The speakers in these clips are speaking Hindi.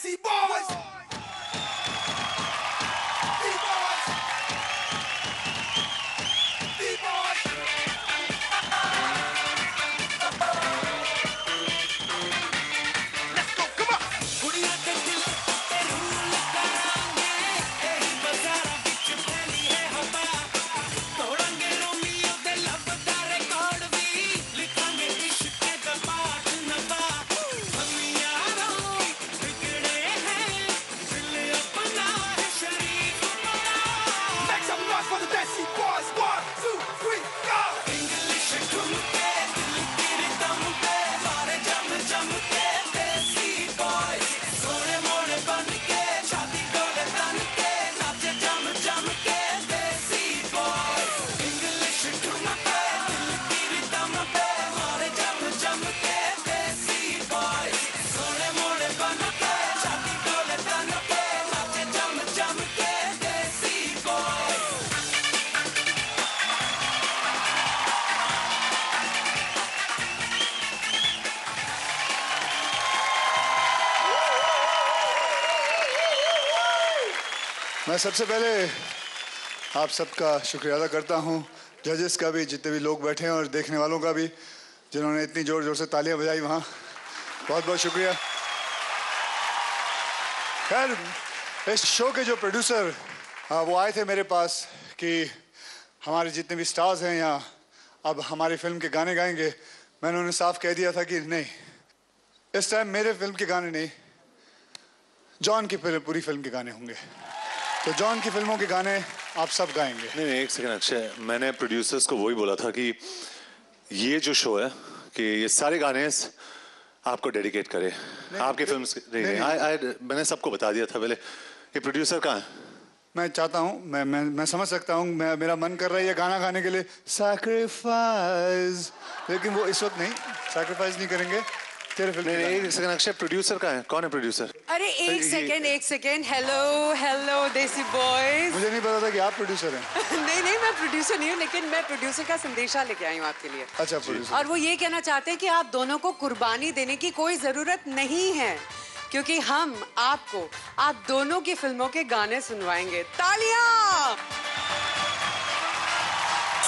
Desi Boys. मैं सबसे पहले आप सबका शुक्रिया अदा करता हूँ, जजेस का भी, जितने भी लोग बैठे हैं और देखने वालों का भी, जिन्होंने इतनी जोर जोर से तालियां बजाई वहाँ, बहुत बहुत शुक्रिया। खैर, इस शो के जो प्रोड्यूसर वो आए थे मेरे पास कि हमारे जितने भी स्टार्स हैं यहाँ अब हमारी फिल्म के गाने गाएंगे। मैंने उन्हें साफ कह दिया था कि नहीं, इस टाइम मेरे फिल्म के गाने नहीं, जॉन की पूरी फिल्म के गाने होंगे। तो जॉन की फिल्मों के गाने आप सब गाएंगे। नहीं, एक सेकंड अक्षय, मैंने प्रोड्यूसर्स को वही बोला था कि ये जो शो है कि ये सारे गाने आपको डेडिकेट करे आपके फिल्म के। मैंने सबको बता दिया था पहले। ये प्रोड्यूसर कहाँ है? मैं चाहता हूँ, मैं समझ सकता हूँ, मेरा मन कर रहा है ये गाना गाने के लिए, सैक्रिफाइस, लेकिन वो इस वक्त नहीं, सैक्रिफाइस नहीं करेंगे तेरे फिल्म। नहीं, एक सेकंड अक्षय, प्रोड्यूसर कहाँ है? कौन है प्रोड्यूसर? अरे एक सेकंड, हेलो देसी बॉयज। मुझे नहीं पता था कि आप प्रोड्यूसर हैं। नहीं, मैं प्रोड्यूसर नहीं हूँ, लेकिन मैं प्रोड्यूसर का संदेशा लेके आई हूँ आपके लिए। अच्छा, प्रोड्यूसर। और वो ये कहना चाहते हैं कि आप दोनों को कुर्बानी देने की कोई जरूरत नहीं है, क्योंकि हम आपको आप दोनों की फिल्मों के गाने सुनवाएंगे। तालियां!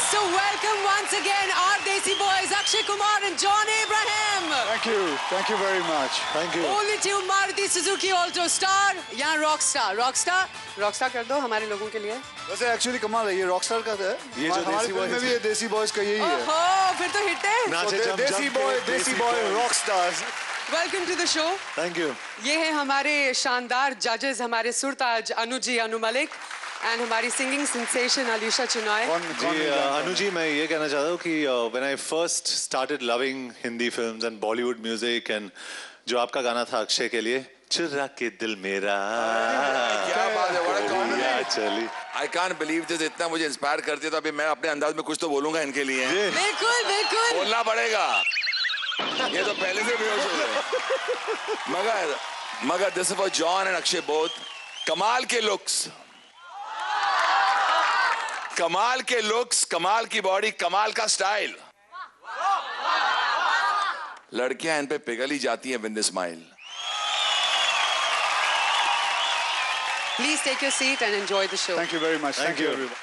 So welcome once again our Desi boys Akshay Kumar and John Abraham. Thank you very much. Thank you. Only tune Maruti Suzuki Alto Star, यहाँ Rockstar कर दो हमारे लोगों के लिए। वैसे एक्चुअली कमाल है, ये रॉकस्टार का है। ये जो हमारी फिल्म में भी ये देसी बॉयज का यही है। ओहो, फिर तो हिट है। Desi boy rockstars. Welcome to the show. Thank you. ये है हमारे शानदार जजेस, हमारे सुरताज अनु जी, अनु मलिक, एंड हमारी सिंगिंग सेंसेशन अलीशा चुनाय। जी अनु जी, मैं ये कहना चाहता हूँ कि when I first started loving Hindi films and Bollywood music, and जो आपका गाना था अक्षय के लिए, चुरा के दिल मेरा, क्या बात है, बड़ा कॉन्फिडेंट। चली, I can't believe this, इतना मुझे इंस्पायर कर दिया। तो अभी मैं अपने अंदाज में कुछ तो बोलूंगा इनके लिए। बिल्कुल बोलना पड़ेगा, ये तो पहले से बेहोश हो गए। मगर this is for John and Akshay both. कमाल के लुक्स, कमाल की बॉडी, कमाल का स्टाइल। लड़कियां इन पे पिघल ही जाती हैं with the smile. Please take your seat and enjoy the show. Thank you very much. Thank you everyone.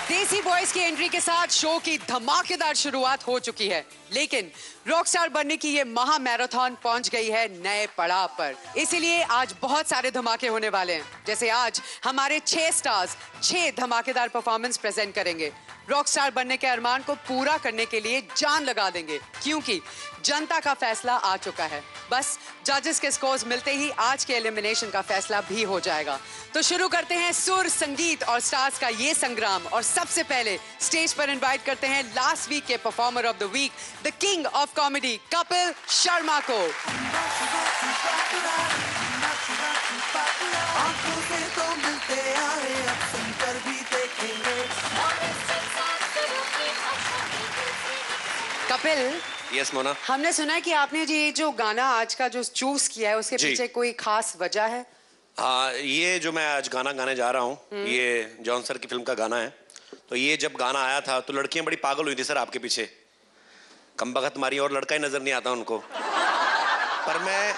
देसी बॉयज की एंट्री के साथ शो की धमाकेदार शुरुआत हो चुकी है, लेकिन रॉकस्टार बनने की ये महा मैराथन पहुंच गई है नए पड़ाव पर। इसीलिए आज बहुत सारे धमाके होने वाले हैं। जैसे आज हमारे 6 स्टार्स 6 धमाकेदार परफॉर्मेंस प्रेजेंट करेंगे। रॉकस्टार बनने के अरमान को पूरा करने के लिए जान लगा देंगे, क्योंकि जनता का फैसला आ चुका है। बस जजेस के स्कोर्स मिलते ही आज के एलिमिनेशन का फैसला भी हो जाएगा। तो शुरू करते हैं सुर, संगीत और स्टार्स का ये संग्राम। और सबसे पहले स्टेज पर इनवाइट करते हैं लास्ट वीक के performer of the week, the king of comedy, Kapil Sharma को। कपिल, यस मोना, हमने सुना है कि आपने ये जो गाना आज का जो चूज किया है उसके पीछे कोई खास वजह है? हाँ, ये जो मैं आज गाना गाने जा रहा हूँ ये जॉन सर की फिल्म का गाना है। तो ये जब गाना आया था तो लड़कियां बड़ी पागल हुई थी सर आपके पीछे। कमबख्त मारी और लड़का ही नजर नहीं आता उनको। पर मैं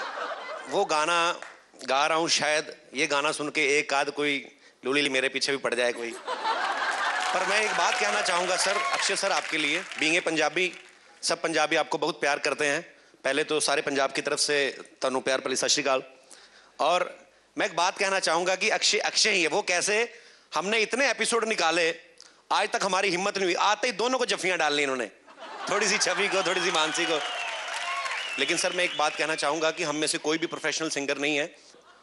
वो गाना गा रहा हूँ, शायद ये गाना सुन के एक आध कोई लूली मेरे पीछे भी पड़ जाए कोई। पर मैं एक बात कहना चाहूँगा सर, अक्षय सर आपके लिए, बीइंग ए पंजाबी, सब पंजाबी आपको बहुत प्यार करते हैं। पहले तो सारे पंजाब की तरफ से तनु प्यार भली सत श्री अकाल। और मैं एक बात कहना चाहूँगा कि अक्षय अक्षय ही है। वो कैसे, हमने इतने एपिसोड निकाले, आज तक हमारी हिम्मत नहीं हुई, आते ही दोनों को जफ्फियाँ डालनी इन्होंने, थोड़ी सी छवि को, थोड़ी सी मानसी को। लेकिन सर मैं एक बात कहना चाहूँगा कि हम में से कोई भी प्रोफेशनल सिंगर नहीं है।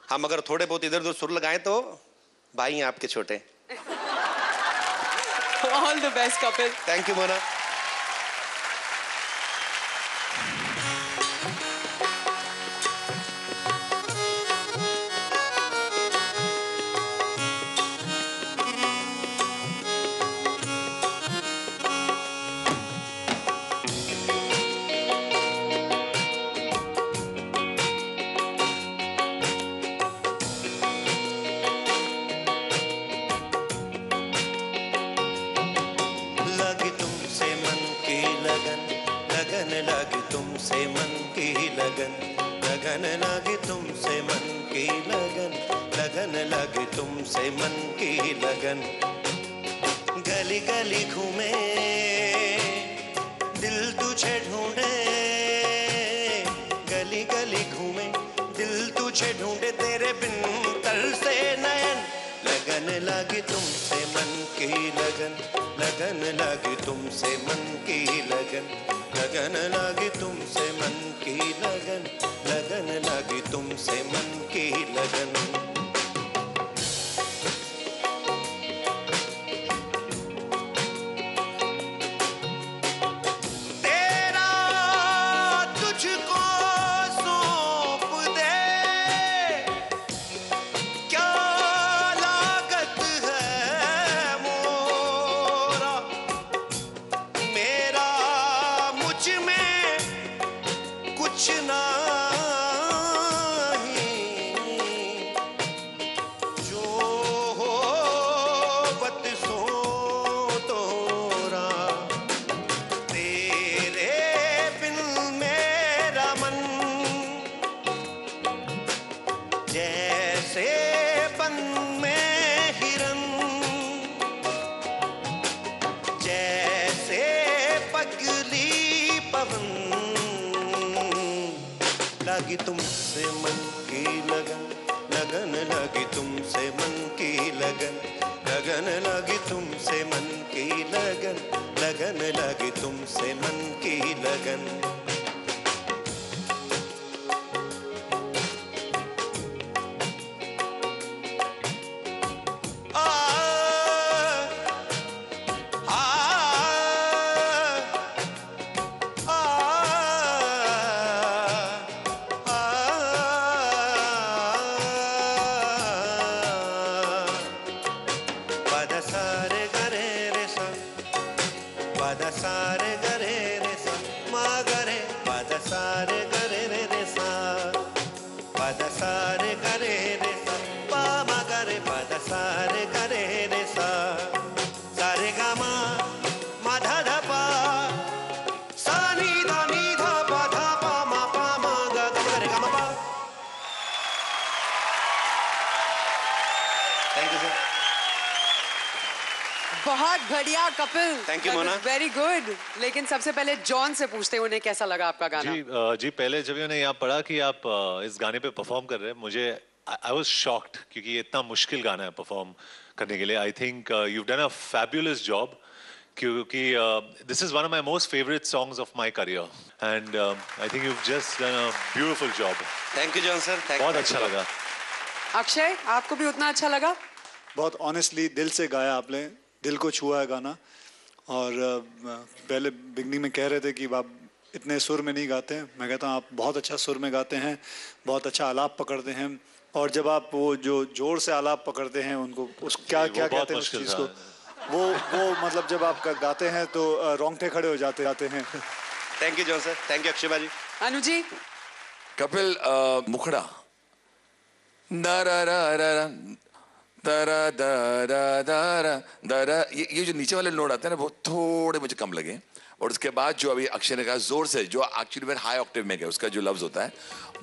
हम अगर थोड़े बहुत इधर उधर सुर लगाएं तो भाई हैं आपके छोटे। All the best Kapil. Thank you Mona. लगी तुमसे मन की लगन, लगन लगी तुमसे मन की लगन, लगन लगी तुमसे मन की लगन, लगन लगी तुमसे मन की लगन। गली गली घूमे दिल तुझे ढूंढे, गली गली घूमे दिल तुझे ढूंढे, तेरे बिन तरसे नयन। लगन लगी तुमसे मन की लगन, लगन लगी तुमसे मन की लगन, लगन लगी तुमसे मन की लगन, लगन लगी तुमसे मन की लगन। तेरा तुझको सौंप दे, क्या लागत है मोरा, मेरा मुझ में कुछ नहीं, जो हो बत सो तोरा, तेरे बिन मेरा मन जैसे बन में हिरन, जैसे पगली पवन। लगी तुमसे मन की लगन, लगन लगी तुमसे मन की लगन, लगन लगी तुमसे मन की लगन, लगन लगी तुमसे मन की लगन। आ आ आ पद सारे गरे रे सा, पद सारे गरे रे सा, मा गरे पद सारे गरे रे रे सा, पद सारे गरे रे सा, पा मा गरे पद सारे गरे रे सा, सारे गा मा मा धा धा पा, सा नी धा पा धा पा मा गा गा मा रे गा मा पा। Thank you sir. बहुत बढ़िया Kapil. Thank you, Mona. Very good. लेकिन सबसे पहले जॉन से पूछते हैं उन्हें कैसा लगा आपका गाना। जी पहले जब मैंने यहाँ पढ़ा कि आप इस गाने पे परफॉर्म कर रहे हैं, मुझे आई वाज शॉक्ड, क्योंकि ये इतना मुश्किल गाना है परफॉर्म करने के लिए। I think you done a fabulous job, क्योंकि this is one of my most favourite songs of my career and I think you just done a beautiful job. Thank you John sir, बहुत अच्छा लगा। अक्षय, आपको भी उतना अच्छा लगा? बहुत ऑनेस्टली दिल से गाया आपने, दिल को छुआ है गाना। और पहले बिगनिंग में कह रहे थे कि आप इतने सुर में नहीं गाते हैं, मैं कहता हूँ आप बहुत अच्छा सुर में गाते हैं, बहुत अच्छा आलाप पकड़ते हैं। और जब आप वो जो जोर से आलाप पकड़ते हैं उनको, उस क्या क्या कहते हैं उस चीज़ को, वो मतलब जब आप गाते हैं तो रोंगटे खड़े हो जाते हैं। Thank you John sir, thank you Akshay भाजी। अनु जी? कपिल, मुखड़ा ये जो नीचे वाले नोट आते हैं ना वो थोड़े मुझे कम लगे, और उसके बाद जो अभी अक्षय ने कहा जोर से, जो एक्चुअली में हाई ऑक्टेव में गया, उसका जो लफ्ज होता है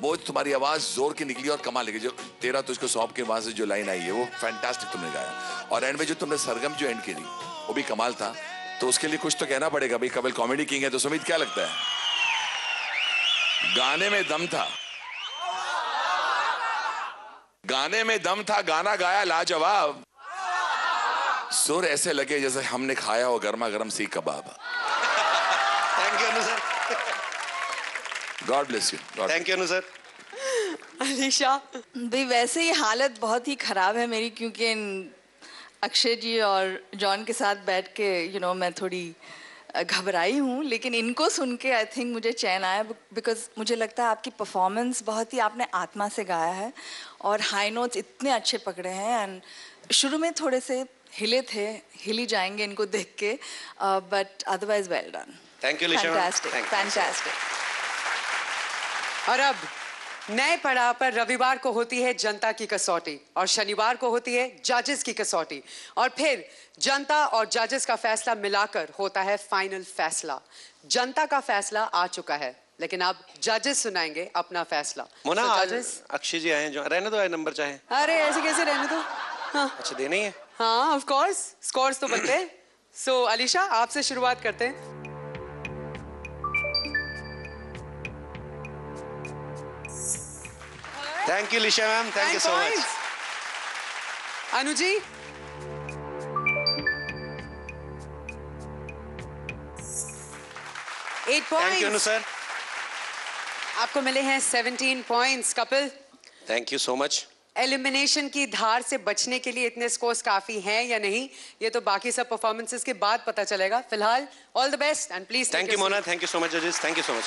वो तुम्हारी आवाज जोर की निकली और कमाल लगी। जो तेरा तुझको सौंप के वहां से जो लाइन आई है वो फैंटास्टिक तुमने गाया, और एंड में जो तुमने सरगम जो एंड की थी वो भी कमाल था। तो उसके लिए कुछ तो कहना पड़ेगा भाई, कपिल कॉमेडी किंग है। तो सुमित क्या लगता है, गाने में दम था, गाने में दम था, गाना गाया लाजवाब, सुर ऐसे लगे जैसे हमने खाया हो गर्मा गर्म seekh kebab. Thank you Anu sir. God bless you. Thank you Anu sir. Alisha, भाई वैसे ही हालत बहुत ही ख़राब है मेरी, क्योंकि अक्षय जी और जॉन के साथ बैठ के मैं थोड़ी घबराई हूँ, लेकिन इनको सुन के आई थिंक मुझे चैन आया, बिकॉज मुझे लगता है आपकी परफॉर्मेंस बहुत ही आपने आत्मा से गाया है और हाई नोट्स इतने अच्छे पकड़े हैं। एंड शुरू में थोड़े से हिले थे, हिली जाएंगे इनको देख के, but otherwise well done. Thank you Lisha. Fantastic fantastic. और अब नए पड़ाव पर रविवार को होती है जनता की कसौटी और शनिवार को होती है जजेस की कसौटी, और फिर जनता और जजेस का फैसला मिलाकर होता है फाइनल फैसला। जनता का फैसला आ चुका है, लेकिन अब जजेस सुनाएंगे अपना फैसला। मोना, So, आज जजेस, अक्षय जी आए हैं, जो रहने दो, नंबर चाहे। अरे ऐसे कैसे रहने दो। हाँ अच्छा, देना ही है। हाँ, ऑफ कोर्स स्कोर्स तो बनते हैं। सो अलीशा, आपसे शुरुआत करते हैं। Thank you Lisha ma'am, thank you so much. Anu ji, eight thank you Anu points. Sir. आपको मिले हैं 17 points. Kapil, thank you so much. Elimination की धार से बचने के लिए इतने स्कोर्स काफी हैं या नहीं, ये तो बाकी सब परफॉर्मेंसेस के बाद पता चलेगा। फिलहाल all the best and please. Thank you Mona, thank you so much जजेस, thank you so much.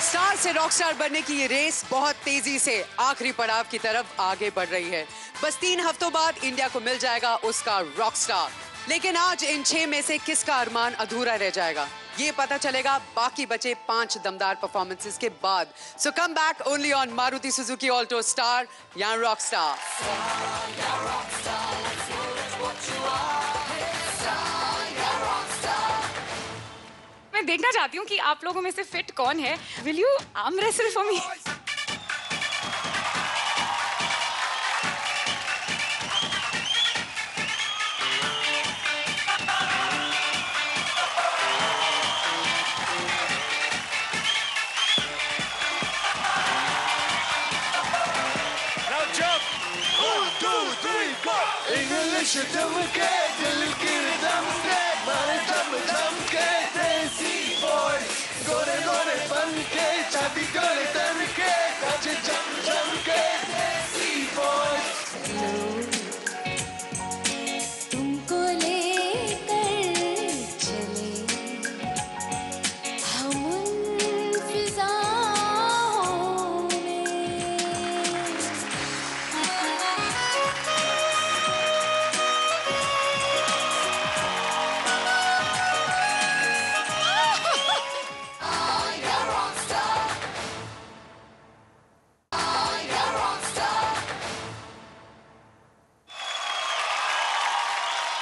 Star से रॉकस्टार बनने की ये रेस बहुत तेजी से आखिरी पड़ाव की तरफ आगे बढ़ रही है। बस 3 हफ्तों बाद इंडिया को मिल जाएगा उसका रॉकस्टार, लेकिन आज इन 6 में से किसका अरमान अधूरा रह जाएगा, ये पता चलेगा बाकी बचे 5 दमदार परफॉर्मेंसेस के बाद। So come back only on Maruti Suzuki Alto star या रॉकस्टार। मैं देखना चाहती हूँ कि आप लोगों में से फिट कौन है। Will you arm wrestle for me? English चमके दिल की रिदम से, मारे दम दम के देसी बॉय, गोरे गोरे बन के छाती गोरे तन के, नाचे जम जम के देसी बॉय। तुमको लेकर चले हम उन फिजाओं में।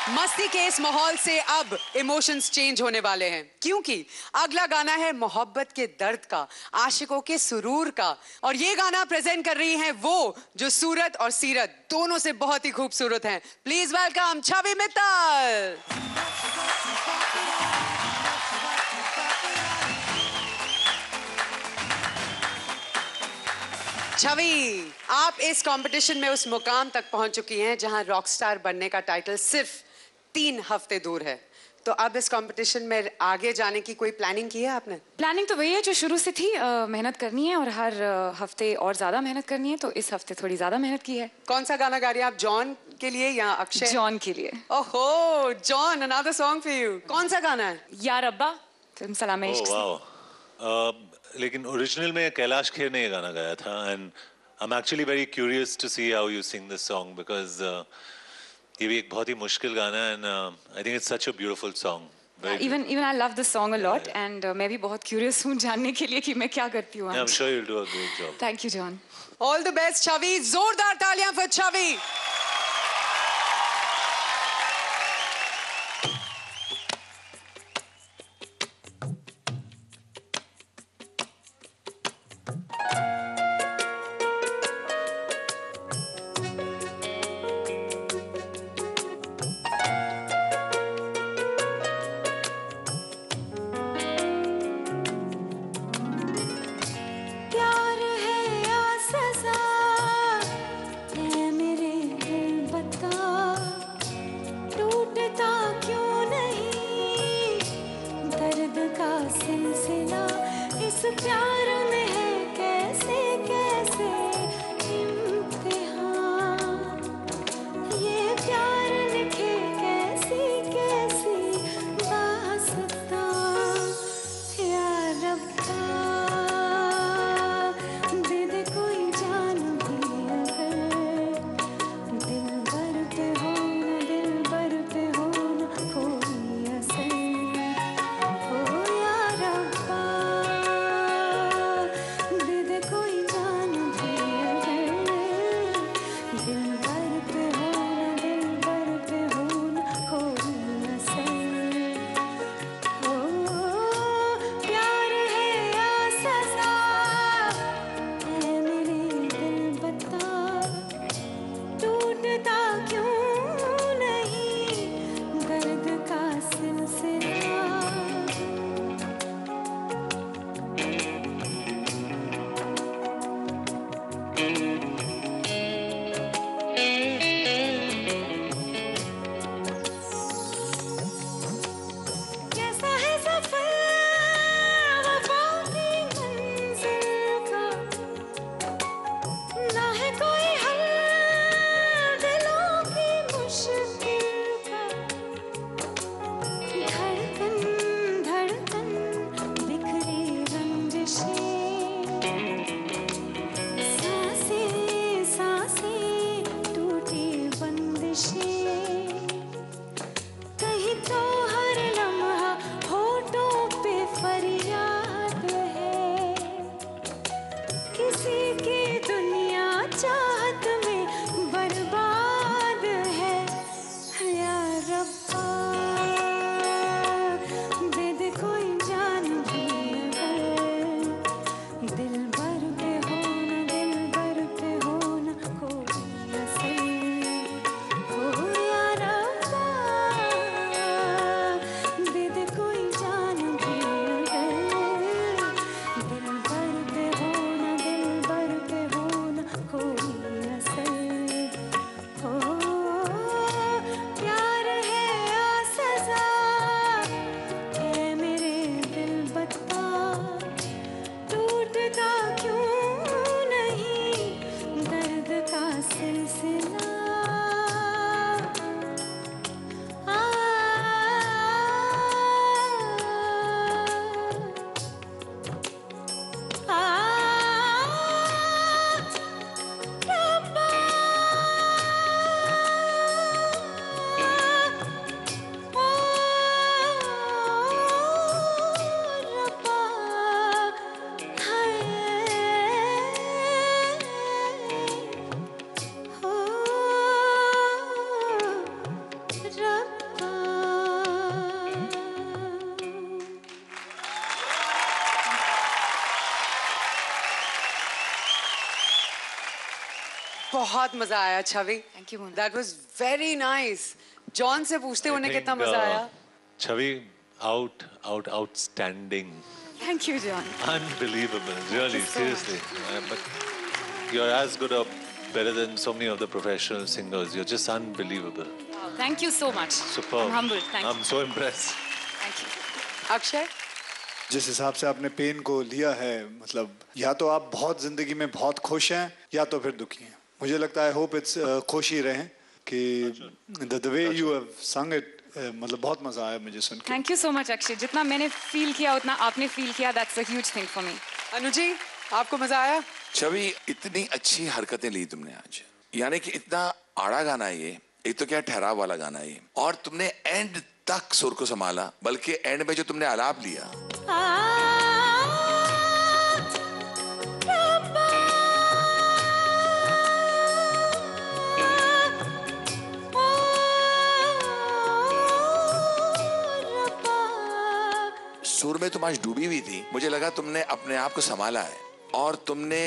मस्ती के इस माहौल से अब इमोशंस चेंज होने वाले हैं, क्योंकि अगला गाना है मोहब्बत के दर्द का, आशिकों के सुरूर का, और ये गाना प्रेजेंट कर रही हैं वो जो सूरत और सीरत दोनों से बहुत ही खूबसूरत हैं। प्लीज वेलकम छवि मित्तल। छवि, आप इस कंपटीशन में उस मुकाम तक पहुंच चुकी हैं जहां रॉकस्टार बनने का टाइटल सिर्फ 3 हफ्ते दूर है। तो अब इस कंपटीशन में आगे जाने की कोई प्लानिंग की है आपने? प्लानिंग तो वही है जो शुरू से थी, मेहनत करनी है और हर हफ्ते और ज्यादा मेहनत करनी है। तो इस हफ्ते थोड़ी ज्यादा मेहनत की है। कौन सा गाना गा रही हैं आप, जॉन के लिए या अक्षय? जॉन के लिए। ओहो, John, another song for you. कौन सा गाना है? या रब्बा, फिल्म सलाम इश्क से। वाओ, लेकिन ओरिजिनल में कैलाश खेर ने ये गाना गाया था, and I am actually very curious to see how you sing this song, because ये भी एक बहुत ही मुश्किल गाना है, and I think it's such a beautiful song. Even I love this song a lot, and मैं भी बहुत curious हूँ जानने के लिए कि मैं क्या करती हूँ. I'm sure you'll do a great job. Thank you, John. All the best, Chavi. जोरदार तालियां for Chavi. प्यार है या सजा है मेरे दिल बता टूटता क्यों नहीं दर्द का सिलसिला इस प्यार में है कैसे कैसे इम्तिहान ये प्यार लिखे कैसी कैसी दास्तां या रब्बा दे दे कोई जान भी अगर दिल भर पे हो न कोई असर हो या रब्बा दे दे कोई जान भी अगर दिल भर पे हो न कोई असर हो प्यार है या सजा है मेरे दिल बता टूटता क्यों नहीं दर्द का सिलसिला कैसा है सफर वफा की मंजिल का ना है कोई हल दिलों की मुश्किल का धड़कन धड़कन बिखरी रंजिशें सांसें सांसें टूटी बंदिशें कहीं तो हर लम्हा होठों पे फरियाद है किसी की दुनिया चाहत में बर्बाद है या रब्बा दे दे कोई जान भी अगर दिल भर पे हो न कोई असर हो या रब्बा दे दे कोई जान भी अगर दिल भर पे हो न कोई असर हो प्यार है या सजा है मेरे दिल बता टूटता क्यों नहीं दर्द का सिलसिला बहुत मजा आया छवि. Thank you, Mona. That was very nice. John से पूछते उन्हें कितना मजा आया. Chavi, outstanding. Thank you, John. Unbelievable, really, you so much. seriously. But you're as good or better than so many of the professional singers. You're just unbelievable. Wow, thank you so much. Superb. I'm humbled. Thank I'm so impressed. you. Thank you. Akshay जिस हिसाब से आपने पेन को लिया है मतलब या तो आप बहुत जिंदगी में बहुत खुश हैं या तो फिर दुखी हैं. मुझे लगता है होप इट्स खुश ही रहें कि द वे यू हैव संग इट मतलब बहुत मजा आया मुझे सुन के. Thank you so much, Akshay. जितना मैंने फील किया उतना आपने फील किया. That's a huge thing for me. Anuji आपको मजा आया. छवि इतनी अच्छी हरकतें ली तुमने आज, यानी कि इतना आड़ा गाना है ये, एक तो क्या ठहराव वाला गाना है ये, और तुमने एंड तक सुर को संभाला, बल्कि एंड में जो तुमने आलाप लिया, सुर में तुम आज डूबी हुई थी। मुझे लगा तुमने अपने आप को संभाला है और तुमने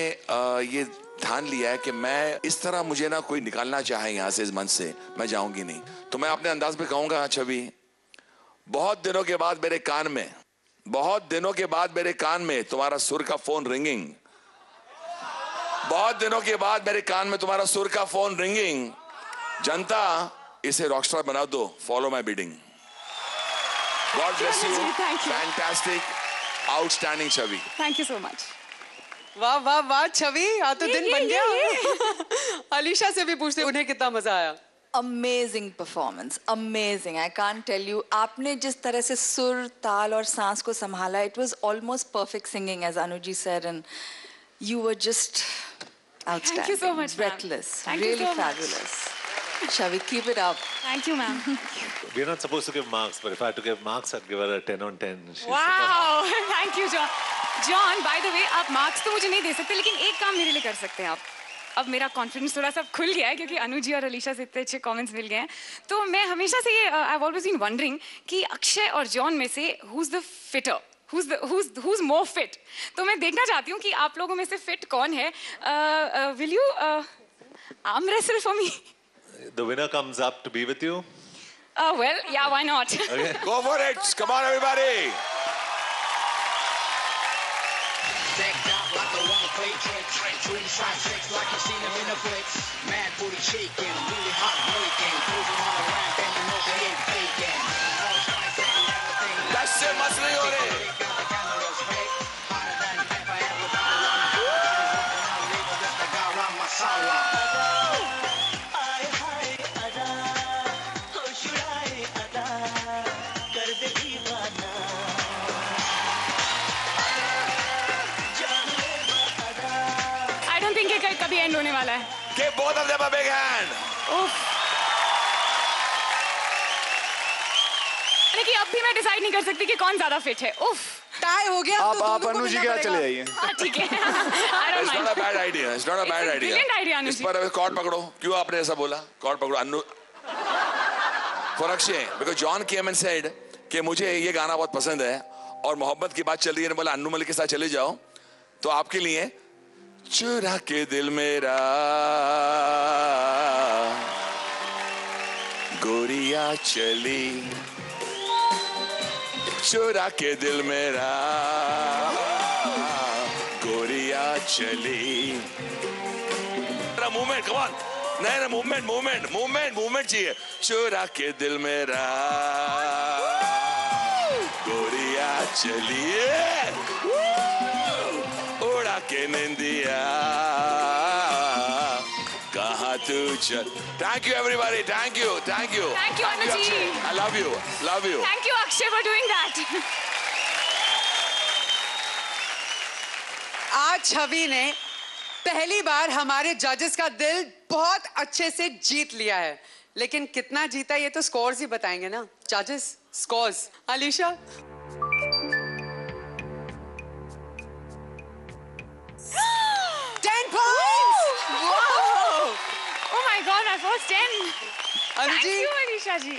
ये ठान लिया है कि मैं इस तरह, मुझे ना कोई निकालना चाहे यहाँ से, इस मंच से, मैं जाऊंगी नहीं। तो मैं अपने अंदाज में कहूंगा, छवि, बहुत दिनों के बाद मेरे कान में, बहुत दिनों के बाद मेरे कान में तुम्हारा सुर का फोन रिंगिंग, बहुत दिनों के बाद मेरे कान में तुम्हारा सुर का फोन रिंगिंग। जनता, इसे रॉकस्टार बना दो, follow my bidding. God bless you. Thank you. Fantastic, outstanding, Chhavi. Thank you so much. वाह वाह वाह छवि, आज तो दिन बन गया। अलीशा से भी पूछते उन्हें कितना मजा आया। Amazing performance, amazing, I can't tell you. आपने जिस तरह से सुर, ताल और सांस को संभाला, it was almost perfect singing, as Anuji said, and you were just outstanding. Thank you so much, ma'am. breathless, Thank you really so much. fabulous. Shavi, keep it up. Thank you, ma'am. We're not supposed to give marks, but if I had to give marks, I'd give her a 10 on 10. Wow, thank you, John. John, by the way, आप मार्क्स तो मुझे नहीं दे सकते, लेकिन एक काम मेरे लिए कर सकते हैं आप। अब मेरा कॉन्फिडेंस थोड़ा सा खुल गया है क्योंकि अनुजी और अलीशा से इतने अच्छे कमेंट्स मिल गए हैं। तो मैं हमेशा से ये I have always been wondering कि अक्षय और जॉन में से who is the fitter, who's more fit? तो मैं देखना चाहती हूँ कि आप लोगों में से फिट कौन है। Will you arm wrestle for me? The winner comes up to be with you. Well, yeah, why not? Okay. Go for it. Come on, everybody. Decked out like a one play trick, shooting shot tricks like you seen them in the flicks. Mad booty shaking, really hot breaking, cruising on the ramp and you know they ain't faking. All trying to everything. That's it, must be on it. The camera's fake, hotter than pepper, everybody on the just the garam masala. कभी एंड होने वाला है। Give both of them a big hand. लेकिन अब भी मैं डिसाइड नहीं कर सकती कि कौन ज्यादा फिट है। उफ, टाई हो गया। आप अनुजी के यहाँ चले जाइए। ठीक है। I don't It's mind. not a bad idea. It's not a bad It's a idea. brilliant idea, इस अनुजी। पर अभी कॉर्ड पकड़ो। क्यों आपने ऐसा बोला? कॉर्ड पकड़ो। अनु For Akshay, because John came and said कि मुझे ये गाना बहुत पसंद है और मोहब्बत की बात चल रही है, बोला अन्नू मलिक के साथ चले जाओ। तो आपके लिए चुरा के दिल मेरा गोरिया चली, चुरा के दिल मेरा गोरिया चली। मूवमेंट, कम ऑन, नहीं मूवमेंट चाहिए। चुरा के दिल मेरा गोरिया चली, उड़ा के निंदिया कहाँ तू चल। Thank you everybody, thank you Anuji. I love you. Thank you Akshay for doing that. आज छवि ने पहली बार हमारे जजेस का दिल बहुत अच्छे से जीत लिया है, लेकिन कितना जीता ये तो स्कोर्स ही बताएंगे ना जजेस। Scores, Alisha. 10 points! Wow! Oh my God, my first 10. Thank Anuji. you Alisha ji.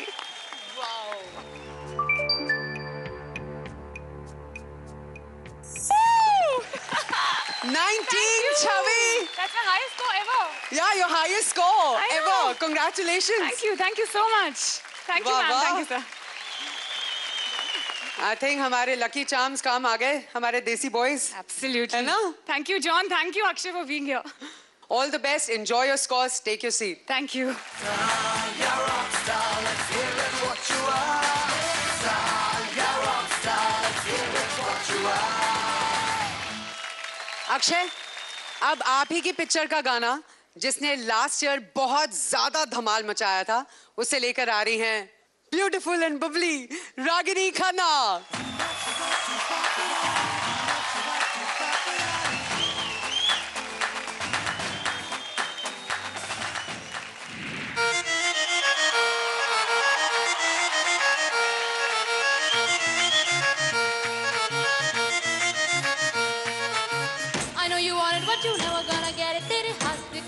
19, Chhavi. That's my highest score ever. Yeah, your highest score I ever. know. Congratulations. Thank you so much. Thank you वाह, ma'am, वाह। thank you sir. I think हमारे लकी चार्म्स काम आ गए, हमारे देसी बॉयज। Absolutely. है ना? Thank you John, thank you Akshay for being here. All the best. Enjoy your scores. Take your seat. Thank you. Akshay, अब आप ही की पिक्चर का गाना जिसने लास्ट ईयर बहुत ज्यादा धमाल मचाया था, उसे लेकर आ रही हैं ब्यूटीफुल एंड बबली रागिनी खन्ना।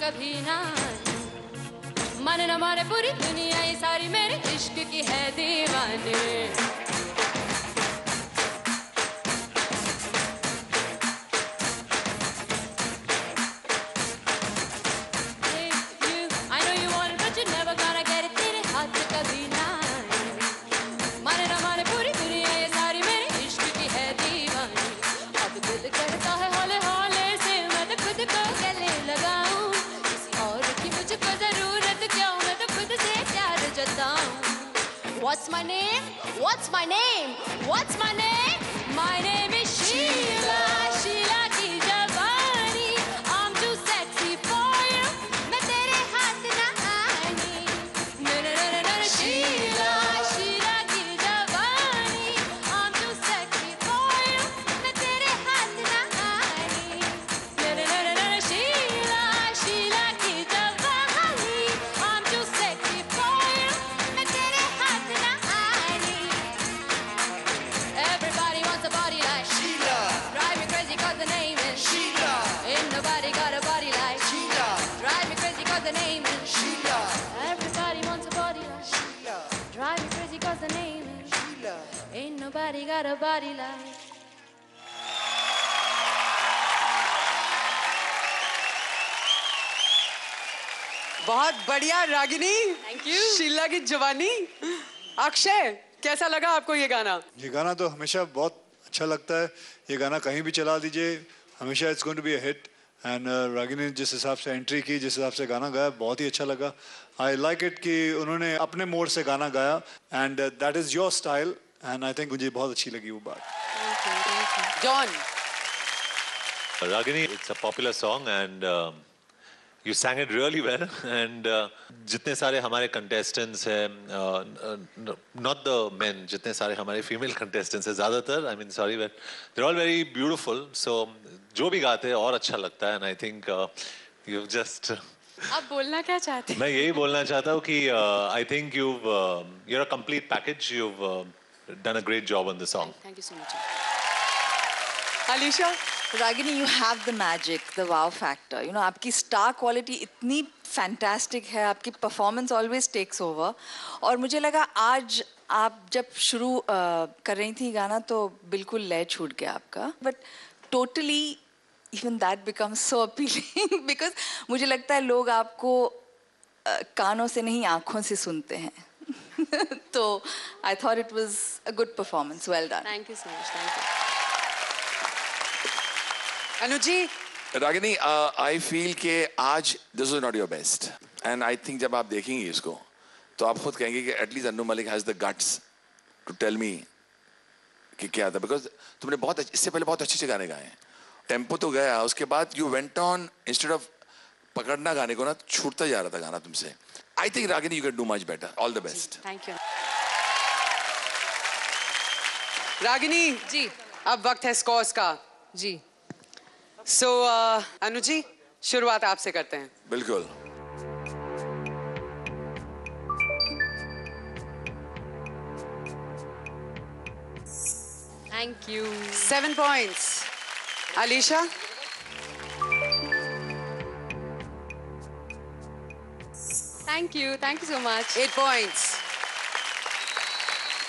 कभी ना मन न माने पूरी दुनिया ये सारी मेरे इश्क की है दीवानी What's my name? What's my name? What's my name? My name is Sheila. Sheila की जवानी. I'm too sexy for you. मैं तेरे हाथ ना आनी. No no no no no. Sheila. Sheila की जवानी. I'm too sexy for you. मैं तेरे हाथ ना आनी. No no no no no. Sheila. Sheila की जवानी. I'm too sexy for you. मैं तेरे हाथ ना Everybody wants a body like Sheila. Drive me crazy 'cause the name is Sheila. Ain't nobody got a body like Sheila. Drive me crazy 'cause the name is Sheila. Everybody wants a body like Sheila. Drive me crazy 'cause the name is Sheila. Ain't nobody got a body like बहुत बढ़िया रागिनी। Thank you. शीला की जवानी। अक्षय, कैसा लगा आपको ये गाना? ये गाना तो हमेशा बहुत अच्छा लगता है। ये गाना कहीं भी चला दीजिए, हमेशा it's going to be a hit. And Ragini ने जिस हिसाब से एंट्री की, जिस हिसाब से गाना गाया, बहुत ही अच्छा लगा। आई लाइक इट कि उन्होंने अपने मोड से गाना गाया and that is your style and I think मुझे बहुत अच्छी लगी वो बात। John, Ragini, it's a popular song and you sang it really well and जितने सारे हमारे contestants हैं, not the men, जितने सारे हमारे female contestants हैं ज़्यादातर, I mean sorry but they're all very beautiful, so जो भी गाते हैं और अच्छा लगता है and I think you've just आप बोलना क्या चाहते हैं? मैं यही बोलना चाहता हूँ कि I think you're a complete package, you've done a great job on the song. Thank you so much. Alisha, Ragini, you have the magic, the wow factor. You know, आपकी star quality इतनी fantastic है, आपकी performance always takes over. और मुझे लगा आज आप जब शुरू कर रही थी गाना तो बिल्कुल लय छूट गया आपका. But totally, even that becomes so appealing because मुझे लगता है लोग आपको कानों से नहीं आँखों से सुनते हैं. तो I thought it was a good performance. Well done. Thank you so much. Thank you. Anuji, Ragini, I feel कि आज this is not your best and I think जब आप देखेंगे इसको तो आप खुद कहेंगे कि at least Anu Malik has the guts to tell me कि क्या था, बिकॉज तुमने बहुत इससे पहले बहुत अच्छे गाने गाए हैं, टेम्पो तो गया, उसके बाद you went on instead of पकड़ना गाने को ना, छूटता जा रहा था गाना तुमसे. I think Ragini you can do much better. All the best. Thank you. Ragini ji अब वक्त है स्कोर्स का. जी सो अनुजी, शुरुआत आपसे करते हैं. बिल्कुल. Thank you. 7 points. Alisha, Thank you. Thank you so much. 8 points.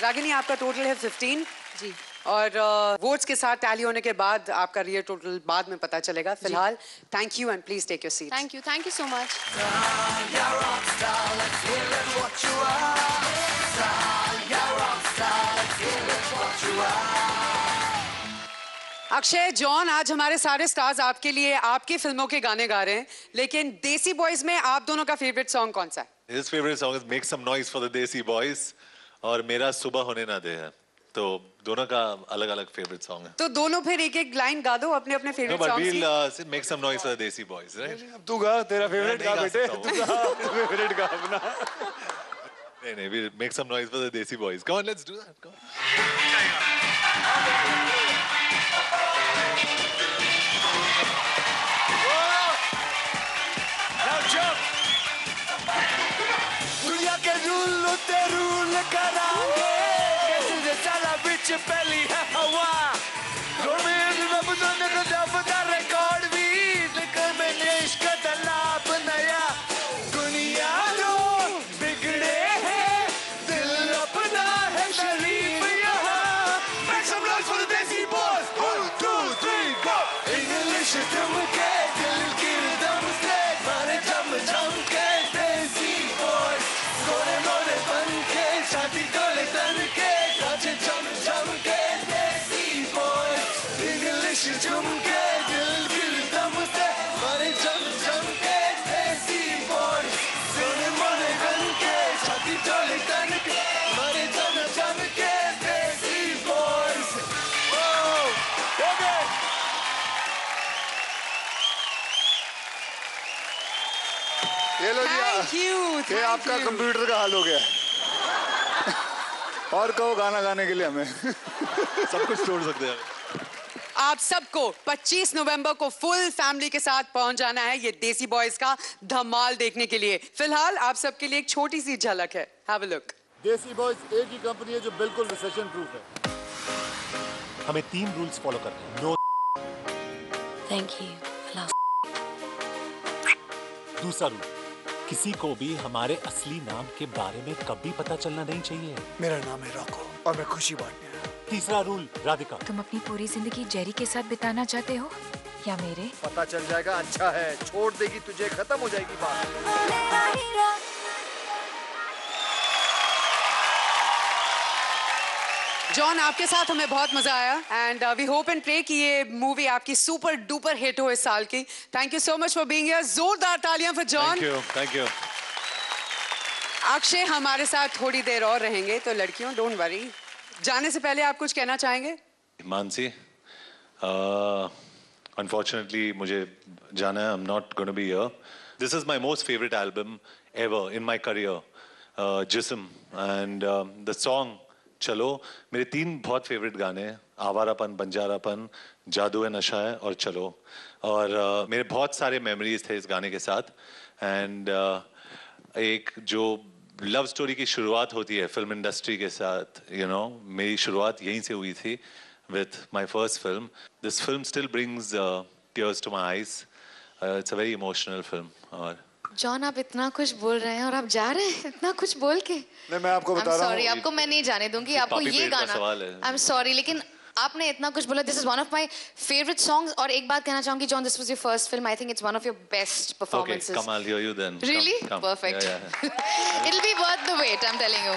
Ragini, आपका टोटल है 15 जी और वोट्स के साथ टैली होने के बाद आपका रियल टोटल बाद में पता चलेगा. फिलहाल thank you and please take your seat. Thank you. Thank you so much. Akshay, John, आज हमारे सारे स्टार्स आपके लिए आपकी फिल्मों के गाने गा रहे हैं, लेकिन देसी बॉयज में आप दोनों का फेवरेट सॉन्ग कौन सा है? His favorite song is Make Some Noise for the Desi Boys और मेरा सुबह होने ना दे है. तो दोनों का अलग-अलग फेवरेट सॉन्ग है. तो दोनों फिर एक-एक लाइन गा दो अपने अपने No, favourite but songs we'll make some noise for the Desi Boys, right? अब तू गा, तेरा फेवरेट नहीं गा गा बेटे, सकता हूँ. तू गा, फेवरेट गा अपना. नहीं, we'll make some noise for the Desi Boys. Come on, let's do that. Come on. दुनिया के रूल ते रूल करांगे कैसे साला बिच पहली है हवा रोमेन रब दोने को जब दा रिकॉर्ड भी लेकर मैंने इश्क दा लाभ ना ये लो जी, Thank you, ये thank आपका you. कंप्यूटर का हाल हो गया। और कहो गाना गाने के लिए हमें। सब कुछ छोड़ सकते हैं। आप सबको 25 नवंबर को फुल फैमिली के साथ पहुंच जाना है ये देसी बॉयज का धमाल देखने के लिए। फिलहाल आप सबके लिए एक छोटी सी झलक है, हैव अ लुक। देसी बॉयज एक ही कंपनी है जो बिल्कुल रिसेशन प्रूफ है। हमें 3 रूल्स फॉलो करने हैं। No Thank you. दूसरा रूल, किसी को भी हमारे असली नाम के बारे में कभी पता चलना नहीं चाहिए। मेरा नाम है रॉको और मैं खुशी बांटने आया। तीसरा रूल, राधिका, तुम अपनी पूरी जिंदगी जेरी के साथ बिताना चाहते हो या मेरे? पता चल जाएगा, अच्छा है, छोड़ देगी तुझे, खत्म हो जाएगी बात। जॉन, आपके साथ हमें बहुत मजा आया and we hope and pray कि ये मूवी आपकी सुपर डुपर हिट हो इस साल की। Thank you so much for being here. जोरदार तालियां for John. Thank you. Akshay हमारे साथ थोड़ी देर और रहेंगे, तो लड़कियों डोंट वरी। जाने से पहले आप कुछ कहना चाहेंगे? मानसी, अनफॉर्चुनेटली मुझे जाना है। I am not gonna be here. This is my most favourite album ever in my career, जिस्म, एंड द सॉन्ग चलो। मेरे 3 बहुत फेवरेट गाने हैं, आवारापन, बंजारापन, जादू है नशा है और चलो। और मेरे बहुत सारे मेमोरीज थे इस गाने के साथ। एंड एक जो लव स्टोरी की शुरुआत होती है फिल्म इंडस्ट्री के साथ, यू नो, मेरी शुरुआत यहीं से हुई थी with my first film. This film still brings tears to my eyes. It's a very emotional film. और जॉन, आप इतना कुछ बोल रहे हैं और आप जा रहे हैं इतना कुछ बोल के। नहीं, मैं आपको बता रहा हूँ। सॉरी, आपको मैं नहीं जाने दूंगी। आपको ये गाना, आई एम सॉरी, लेकिन आपने इतना कुछ बोला। This is one of my favourite songs. और एक बात कहना चाहूंगी John, this was your first film. I think it's one of your best performances. Okay, come, I'll hear you then. Really? Come. Perfect. Yeah. It'll be worth the wait, I'm telling you.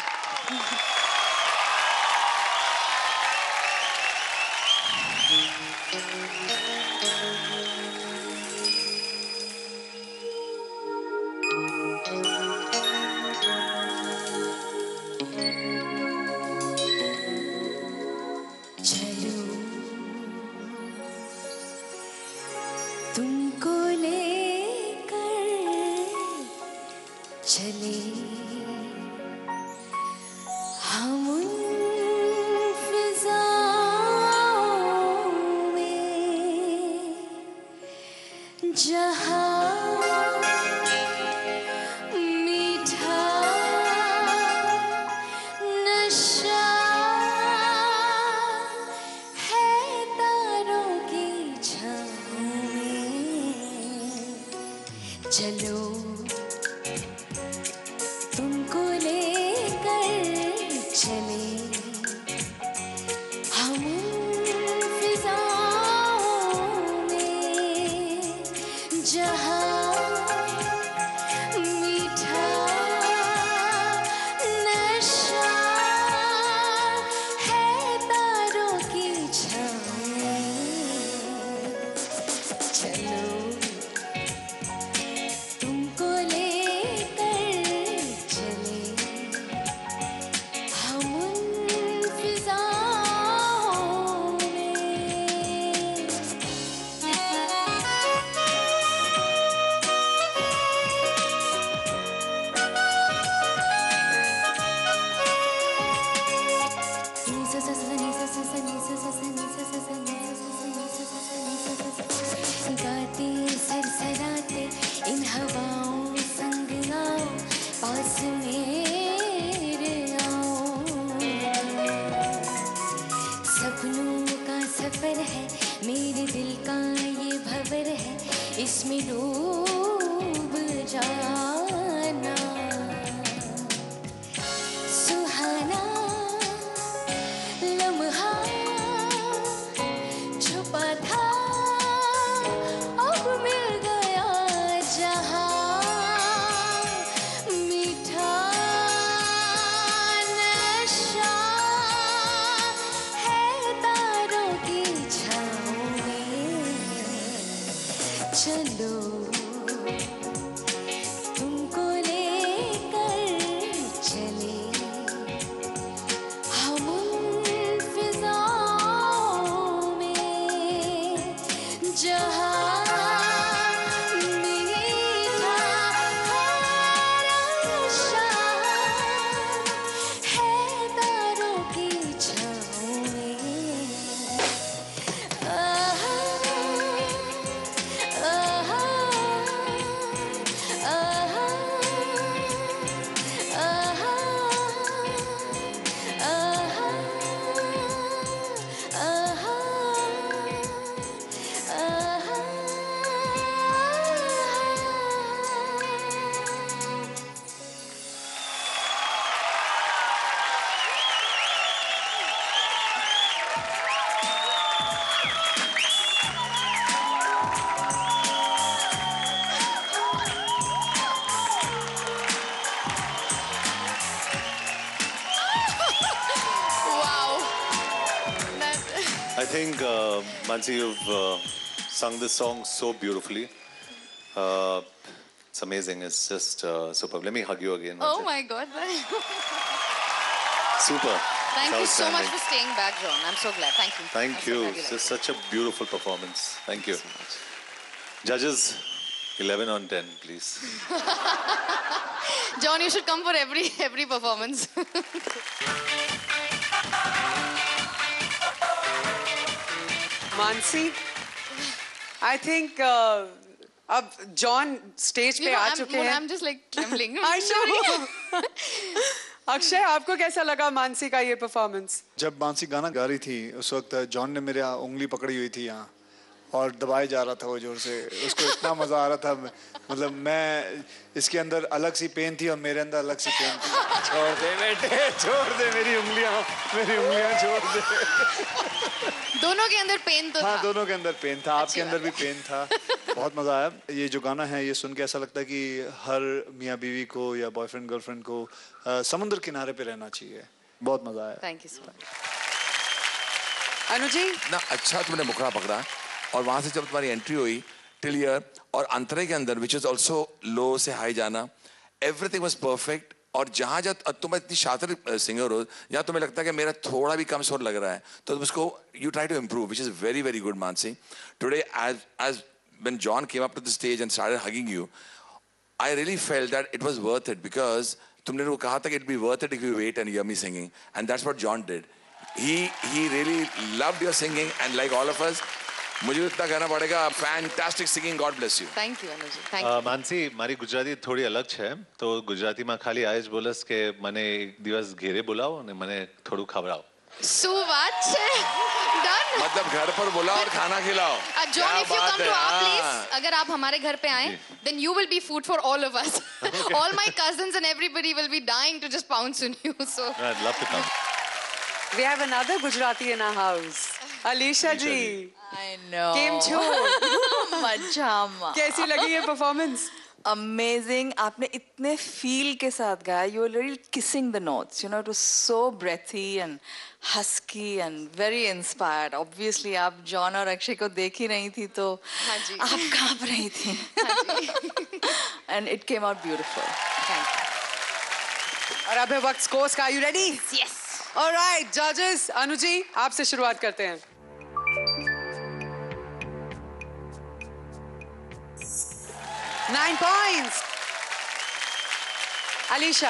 तुमको लेकर चले हम उन फिजाओं में जहाँ मीठा नशा है तारों की छाँव में। चलो तुमको लेकर चले हम उन फिजाओं में जहाँ मीठा नशा है तारों की छाँव में। चलो तुमको लेकर चले हम उन फिजाओं में। गाते सरसराते इन हवाओं संग आओ, पास मेरे आओ। सपनों का सफर है, मेरे दिल का ये भंवर है, इसमें डूब जाना। सुहाना लम्हा छुपा था अब मिल गया जहाँ मीठा नशा है तारों की छाँव में। चलो तुमको लेकर चले हम उन फिजाओं में जहाँ मीठा है think, Mansi, you've sung this song so beautifully. It's amazing. It's just superb. Let me hug you again. Oh Mansi. my God. Super. Thank you It's so much outstanding. for staying back, John. I'm so glad. Thank you. Thank I'm you. So glad It's liked just such a beautiful performance. Thank you. Judges, 11 on 10, please. it. John, you should come for every performance. Mansi, I think अब जॉन स्टेज पे आ चुके हैं. I'm just like trembling. I know. Akshay, आपको कैसा लगा मानसी का ये परफॉर्मेंस? जब मानसी गाना गा रही थी उस वक्त जॉन ने मेरा उंगली पकड़ी हुई थी यहाँ और दबाए जा रहा था वो जोर से. उसको इतना मजा आ रहा था. मतलब मैं इसके अंदर अलग सी पेन थी और मेरे अंदर अलग सी पेन थी. छोड़ दे बेटे, छोड़ दे मेरी उंगलियां छोड़ दे. दोनों के अंदर पेन तो हाँ, था. दोनों के अंदर पेन था. आपके अंदर भी पेन था. बहुत मजा आया. ये जो गाना है ये सुन के ऐसा लगता है कि हर मियाँ बीवी को या बॉयफ्रेंड गर्लफ्रेंड को समुद्र किनारे पे रहना चाहिए. बहुत मजा आया. Thank you so much. Anuji ना अच्छा तुमने मुखड़ा पकड़ा और वहां से जब तुम्हारी एंट्री हुई टिलियर और अंतरे के अंदर विच इज ऑल्सो लो से हाई जाना, एवरीथिंग वाज परफेक्ट. और जहां जहां तुम इतनी शातिर सिंगर हो, जहां तुम्हें लगता है कि मेरा थोड़ा भी कम स्वर लग रहा है तो तुम उसको you try to improve, which is very very good. Mansi, today as when John came up to the stage and started hugging you, I really felt that it was worth it because तुमने वो कहा था कि it'd be worth it if you wait and hear me singing, and that's what John did. He really loved your singing, and like all of us, मुझे इतना कहना पड़ेगा, fantastic singing. God bless you. Thank you, Anuji. Thank you. માનસી, મારી ગુજરાતી થોડી અલગ છે તો ગુજરાતીમાં ખાલી આ જ બોલસ કે મને એક દિવસ ઘેરે બોલાવો અને મને થોડું ખવડાવો. શું વાત છે? Done. मतलब घर पर बुलाओ और खाना खिलाओ. John, if you come to our हाँ. place, अगर आप हमारे घर पे आए, then you will be food for all of us. All my cousins and everybody will be dying to just pounce on you. So. I'd love to come. we have another Gujarati in our house. Alisha ji. I know. केम छो? मजामा. कैसी लगी ये परफॉर्मेंस? Amazing. आपने इतने फील के साथ गाया. You were literally kissing the notes. You know, it was so breathy and husky and very inspired. Obviously, आप जॉन और अक्षय को देख ही रही थी तो हाँ जी. आप कांप रही थी. हाँ जी. And it came out beautiful. Thank you. और अब है वक्त स्कोर्स का. Are you ready? Yes. All right, judges. Anuji, आपसे शुरुआत करते हैं. Nine points. Alisha.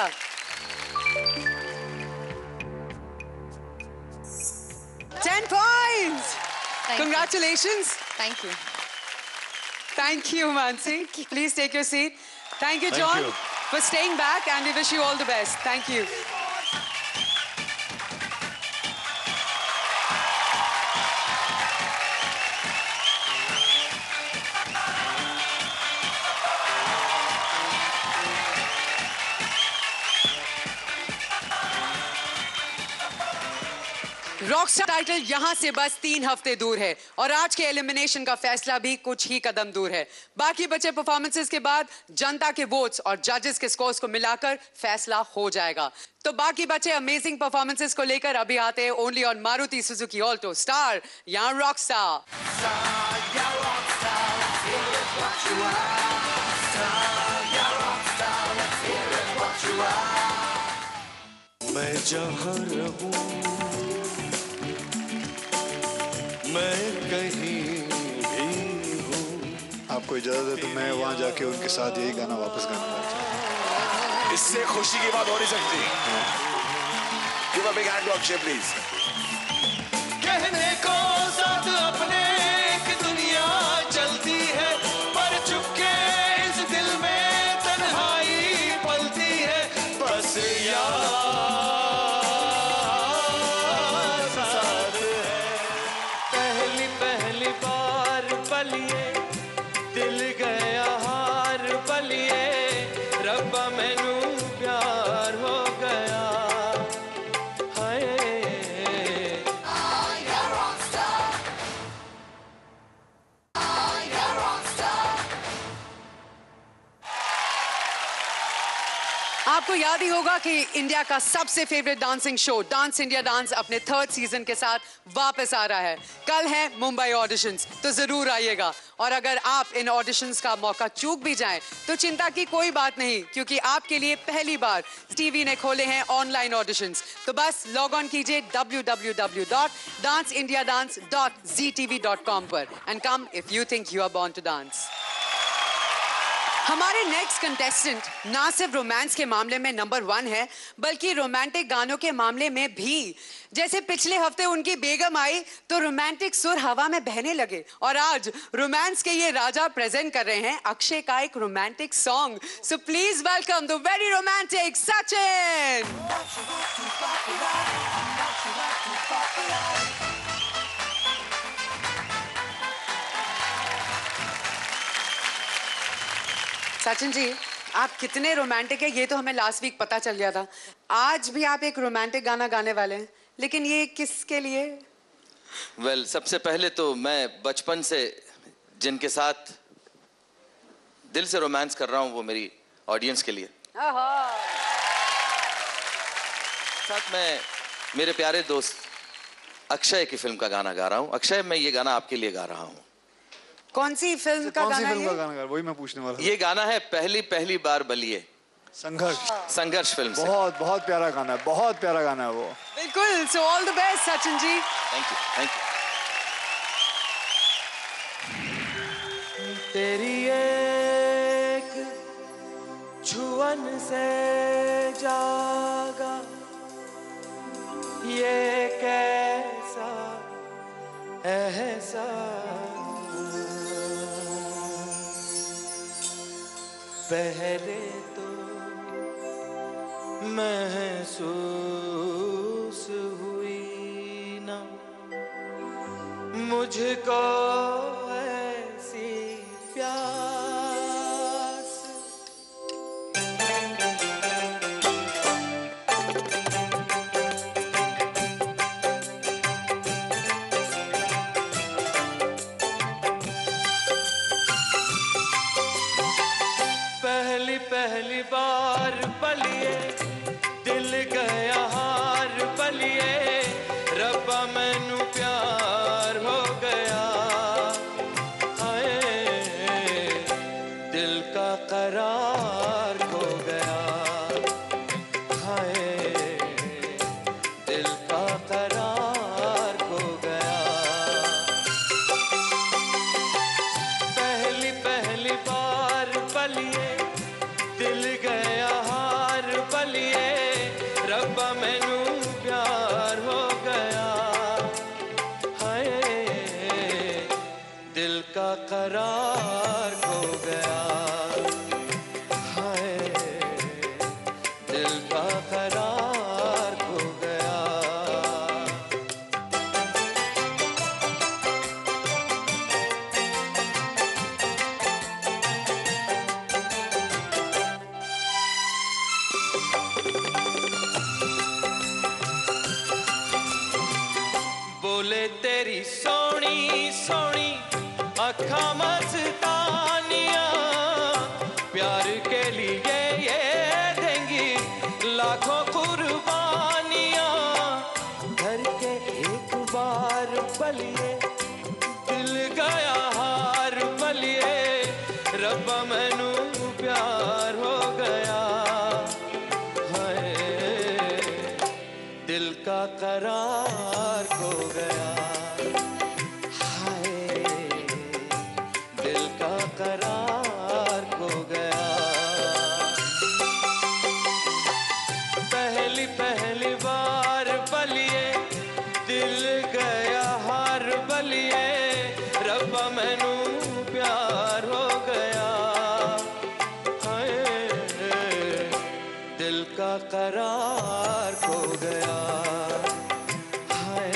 10 points. Congratulations. Thank you. Thank you, Mansi. Please take your seat. Thank you, John, you. for staying back, and we wish you all the best. Thank you. Rockstar title यहां से बस 3 हफ्ते दूर है और आज के एलिमिनेशन का फैसला भी कुछ ही कदम दूर है. बाकी बचे परफॉर्मेंसेस के बाद जनता के वोट्स और जजेस के स्कोर्स को मिलाकर फैसला हो जाएगा. तो बाकी बचे अमेजिंग परफॉर्मेंसेस को लेकर अभी आते हैं only on Maruti Suzuki Alto. Star या रॉकस्टार. मैं जहाँ रहूं मैं कहीं भी हूँ. आपको इजाजत है तो मैं वहाँ जाके उनके साथ यही गाना वापस गाना चाहता हूँ. इससे खुशी की बात हो नहीं सकती. Give a big hand to Akshay, please. कहने को साथ अपने एक दुनिया चलती है पर चुपके इस दिल में तन्हाई पलती है. बस यार साथ है. पहली बार पलिए दिल गया हार पलिए रब्बा मैनू प्यार हो गया. हाय आपको याद ही होगा कि इंडिया का सबसे favourite dancing show dance India dance अपने 3rd सीजन के साथ वापस आ रहा है। कल है मुंबई ऑडिशंस, तो जरूर आइएगा। और अगर आप इन ऑडिशंस का मौका चूक भी जाएं तो चिंता की कोई बात नहीं, क्योंकि आपके लिए पहली बार टीवी ने खोले हैं ऑनलाइन ऑडिशंस। तो बस लॉग ऑन कीजिए www.danceindiadance.ztv.com पर and come if you think you are born to dance. हमारे नेक्स्ट कंटेस्टेंट ना सिर्फ रोमांस के मामले में नंबर 1 है, बल्कि रोमांटिक गानों के मामले में भी। जैसे पिछले हफ्ते उनकी बेगम आई तो रोमांटिक सुर हवा में बहने लगे, और आज रोमांस के ये राजा प्रेजेंट कर रहे हैं अक्षय का एक romantic song. So please welcome the very romantic Sachin. Sachin ji, आप कितने रोमांटिक है ये तो हमें लास्ट वीक पता चल गया था। आज भी आप एक रोमांटिक गाना गाने वाले हैं, लेकिन ये किसके लिए? वेल, सबसे पहले तो मैं बचपन से जिनके साथ दिल से रोमांस कर रहा हूँ वो मेरी ऑडियंस के लिए। साथ में मेरे प्यारे दोस्त अक्षय की फिल्म का गाना गा रहा हूँ। अक्षय, मैं ये गाना आपके लिए गा रहा हूँ। कौन सी फिल्म का गाना है? वही मैं पूछने वाला। ये गाना है पहली बार बलिए, संघर्ष फिल्म से। बहुत प्यारा गाना है, बहुत प्यारा गाना है वो। बिल्कुल। So all the best Sachin ji. Thank you, thank you. तेरी एक छुअन से जागा ये कैसा एहसास, पहले तो महसूस हुई ना मुझको ऐसी प्यास। पहली बार बलिए दिल गया हार बलिए, रब्बा मैनू प्यार हो गया। हाय दिल का करार खो गया, हाय दिल का करार खो गया। पहली बार बलिए दिल गया हार बलिए, रब्बा मैनू प्यार हो गया। हाय दिल का करार खो गया, हाय दिल का करार खो गया। बोले तेरी सोनी सोनी अखा मस्तानिया, प्यार के लिए ये देंगी लाखों कुर्बानियां। घर के एक बार बलिए दिल गया हार बलिए, रब्बा मैनू प्यार हो गया। हाय दिल का करार खो गया, हाय दिल का करार खो गया। पहली बार बलिए दिल गया हार बलिए, रब्बा मैनू प्यार हो गया। हाय दिल का करार खो गया, हाय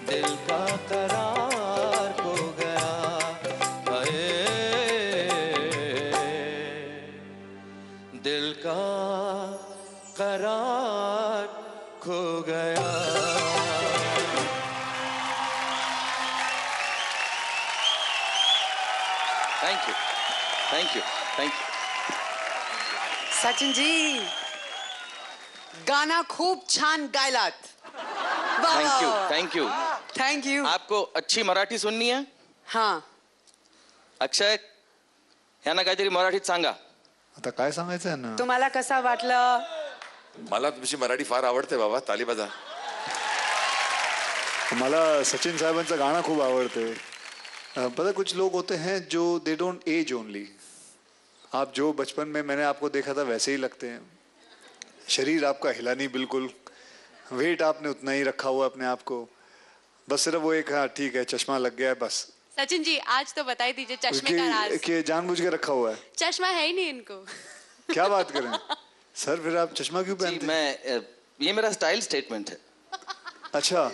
दिल का करार खो गया। हाय दिल का करार खो गया। Thank you, thank you, thank you. Sachin ji गाना खूप छान गायलात. Thank you thank you thank you. आपको अच्छी मराठी सुननी है? हाँ. अक्षय यांना काहीतरी मराठीत सांगा. आता काय सांगायचं आहे ना. तुम्हाला कसा वाटलं? मला तुमची मराठी फार आवडते बाबा, ताली बजा. मला सचिन साहेबांचं गाणं खूप आवडते. पता कुछ लोग होते हैं जो दे डोंट एज ओनली. आप जो बचपन में मैंने आपको देखा था वैसे ही लगते हैं. शरीर आपका हिला नहीं बिल्कुल. वेट आपने उतना ही रखा हुआ अपने आप को. बस सिर्फ वो एक हाँ ठीक है चश्मा लग गया है बस. सचिन जी आज तो बता ही दीजिए चश्मे का राज. कि जानबूझ के रखा हुआ है. चश्मा है ही नहीं इनको. क्या बात करें सर, फिर आप चश्मा क्यों पहनते हैं? ये मेरा स्टाइल स्टेटमेंट है. अच्छा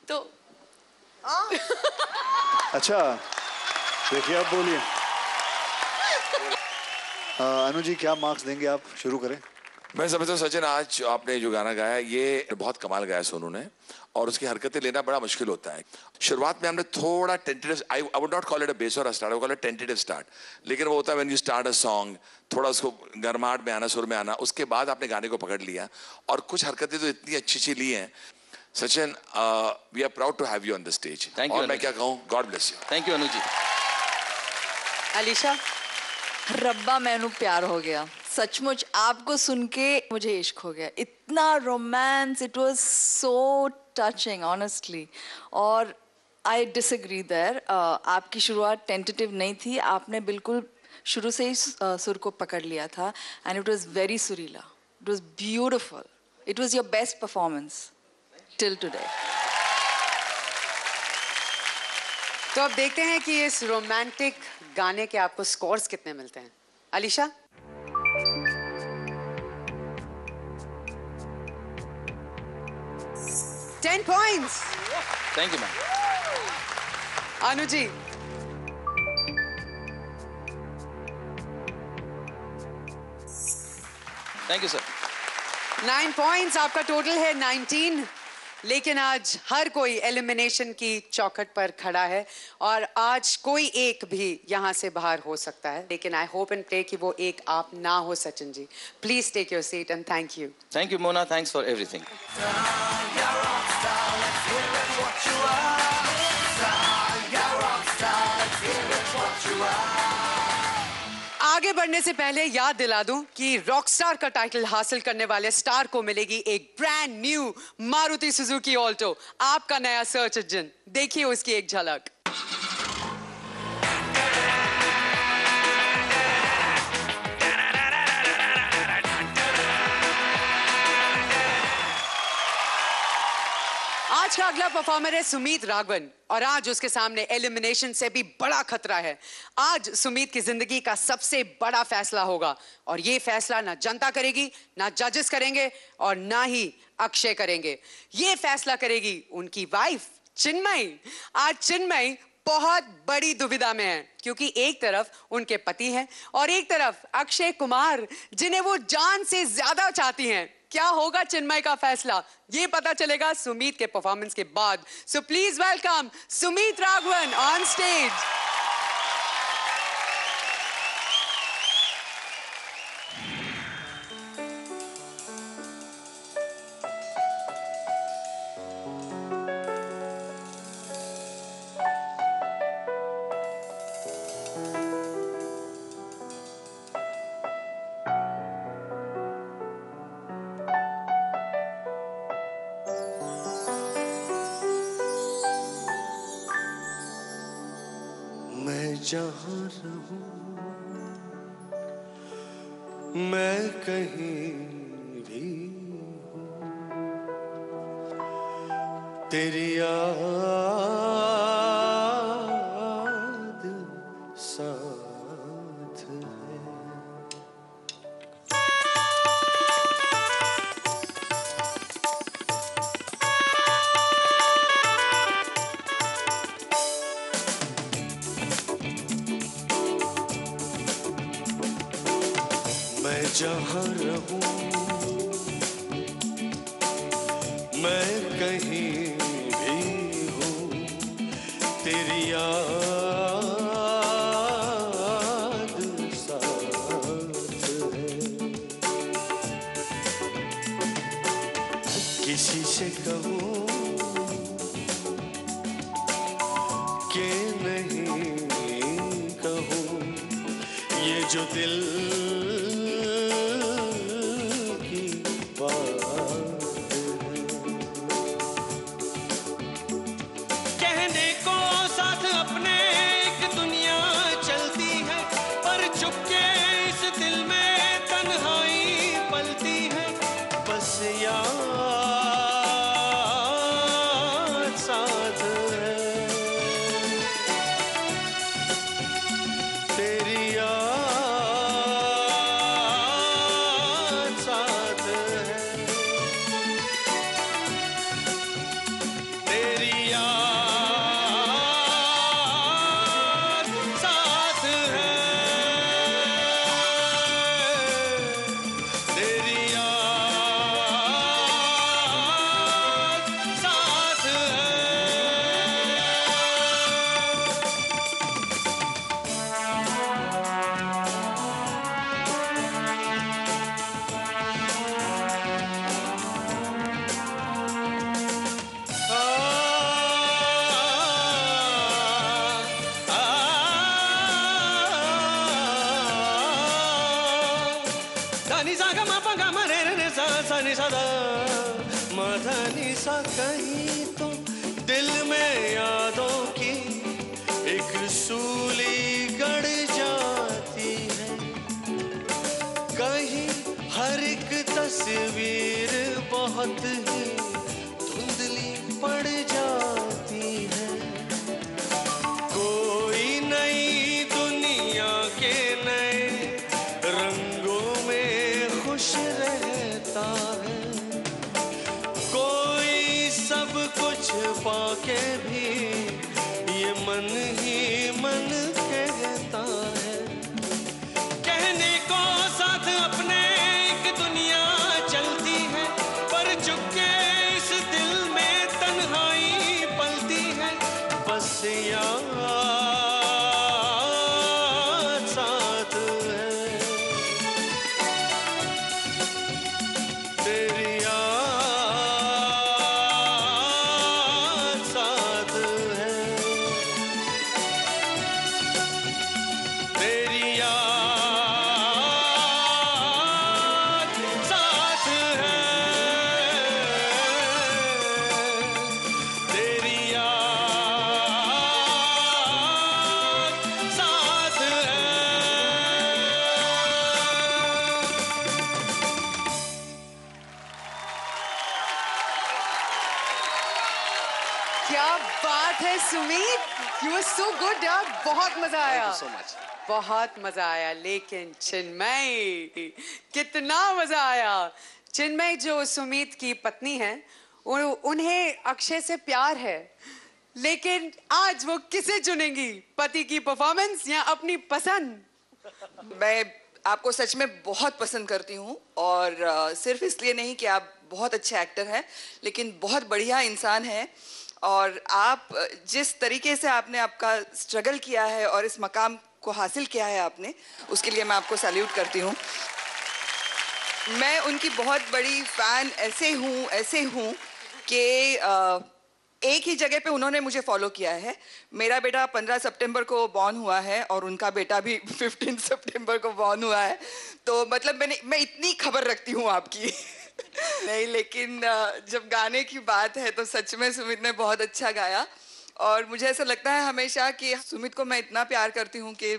तो अच्छा देखिए आप बोलिए. अनु जी क्या मार्क्स देंगे आप? शुरू करें. मैं समझता हूँ सचिन आज आपने जो गाना गाया ये बहुत कमाल गाया सोनू ने, और उसकी हरकतें लेना बड़ा मुश्किल होता है. शुरुआत में हमने थोड़ा tentative, I would not call it a base और a start, I call it tentative start. लेकिन वो होता है when you start a song, थोड़ा उसको गरमाहट में आना, सुर में आना, उसके बाद आपने गाने को पकड़ लिया और कुछ हरकतें तो इतनी अच्छी अच्छी ली हैं. Sachin we are proud to have you on the stage. और मैं क्या कहूँ, God bless you. Thank you Anu ji. Alisha. रब्बा मैनू प्यार हो गया. सचमुच आपको सुन के मुझे इश्क हो गया. इतना romance, it was so touching honestly. और आई डिसएग्री देयर. आपकी शुरुआत टेंटेटिव नहीं थी. आपने बिल्कुल शुरू से ही सुर को पकड़ लिया था. एंड इट वाज वेरी सुरीला. It was beautiful. It was your best performance till today. तो अब देखते हैं कि इस रोमांटिक गाने के आपको स्कोर्स कितने मिलते हैं. Alisha. $10 points. Thank you ma'am. Anu ji. Thank you sir. 9 points. आपका टोटल है 19. लेकिन आज हर कोई एलिमिनेशन की चौखट पर खड़ा है और आज कोई एक भी यहाँ से बाहर हो सकता है. लेकिन आई होप एंड प्रे कि वो एक आप ना हो. Sachin ji please take your seat and thank you. Thank you Mona. Thanks for everything. आगे बढ़ने से पहले याद दिला दूं कि रॉकस्टार का टाइटल हासिल करने वाले स्टार को मिलेगी एक brand new Maruti Suzuki Alto, आपका नया सर्च इंजन. देखिए उसकी एक झलक. आज का अगला परफॉर्मर है सुमीत राघवन और आज उसके सामने एलिमिनेशन से भी बड़ा खतरा है. आज सुमीत की जिंदगी का सबसे बड़ा फैसला होगा और ये फैसला ना जनता करेगी, ना जजेस करेंगे और ना ही अक्षय करेंगे. ये फैसला करेगी उनकी वाइफ चिन्मयी. आज चिन्मयी बहुत बड़ी दुविधा में है क्योंकि एक तरफ उनके पति हैं और एक तरफ अक्षय कुमार जिन्हें वो जान से ज्यादा चाहती हैं. क्या होगा चिन्मय का फैसला ये पता चलेगा सुमीत के परफॉर्मेंस के बाद. So please welcome Sumeet Raghavan on stage. जहाँ रहूं मैं कहीं भी हूँ तेरी याद साथ है. जहाँ रहूं मैं कहीं भी हूँ तेरी याद साथ है. कहूँ ये जो दिल की बात है। कहने को साथ अपने एक दुनिया चलती है, पर चुपके इस दिल में तन्हाई पलती है। बस याद साथ है, तेरी याद साथ है, तेरी याद साथ है, तेरी याद साथ है। धनी सा ग म प ग म रे रे रे सा सा नि सा दा म धनी सा। कहीं तो दिल में यादों की एक सूली गड़ जाती है, कहीं हर एक तस्वीर बहुत ही धुंधली पड़ जाती है। कोई नई दुनिया के नए रंगों में खुश रहता है, कोई सब कुछ पाके भी ये मन ही मन कहता है। कहने को साथ अपने एक दुनिया चलती है, पर चुपके इस दिल में तन्हाई पलती है। बस याद साथ है, तेरी याद साथ है, तेरी याद साथ है, तेरी याद साथ है। क्या बात है Sumit, you are so good यार, बहुत मजा आया। so much. बहुत मजा आया। लेकिन चिन्मय, कितना मजा आया। चिन्मय जो सुमित की पत्नी है, उन्हें अक्षय से प्यार है, लेकिन आज वो किसे चुनेंगी, पति की परफॉर्मेंस या अपनी पसंद? मैं आपको सच में बहुत पसंद करती हूँ, और सिर्फ इसलिए नहीं कि आप बहुत अच्छे एक्टर हैं, लेकिन बहुत बढ़िया इंसान हैं। और आप जिस तरीके से आपने आपका स्ट्रगल किया है और इस मकाम को हासिल किया है आपने, उसके लिए मैं आपको सैल्यूट करती हूँ। मैं उनकी बहुत बड़ी फैन ऐसे हूँ कि एक ही जगह पे उन्होंने मुझे फॉलो किया है। मेरा बेटा 15 सितंबर को बॉर्न हुआ है और उनका बेटा भी 15 सितंबर को बॉर्न हुआ है, तो मतलब मैं इतनी खबर रखती हूँ आपकी। नहीं, लेकिन जब गाने की बात है तो सच में सुमित ने बहुत अच्छा गाया, और मुझे ऐसा लगता है हमेशा कि सुमित को मैं इतना प्यार करती हूँ कि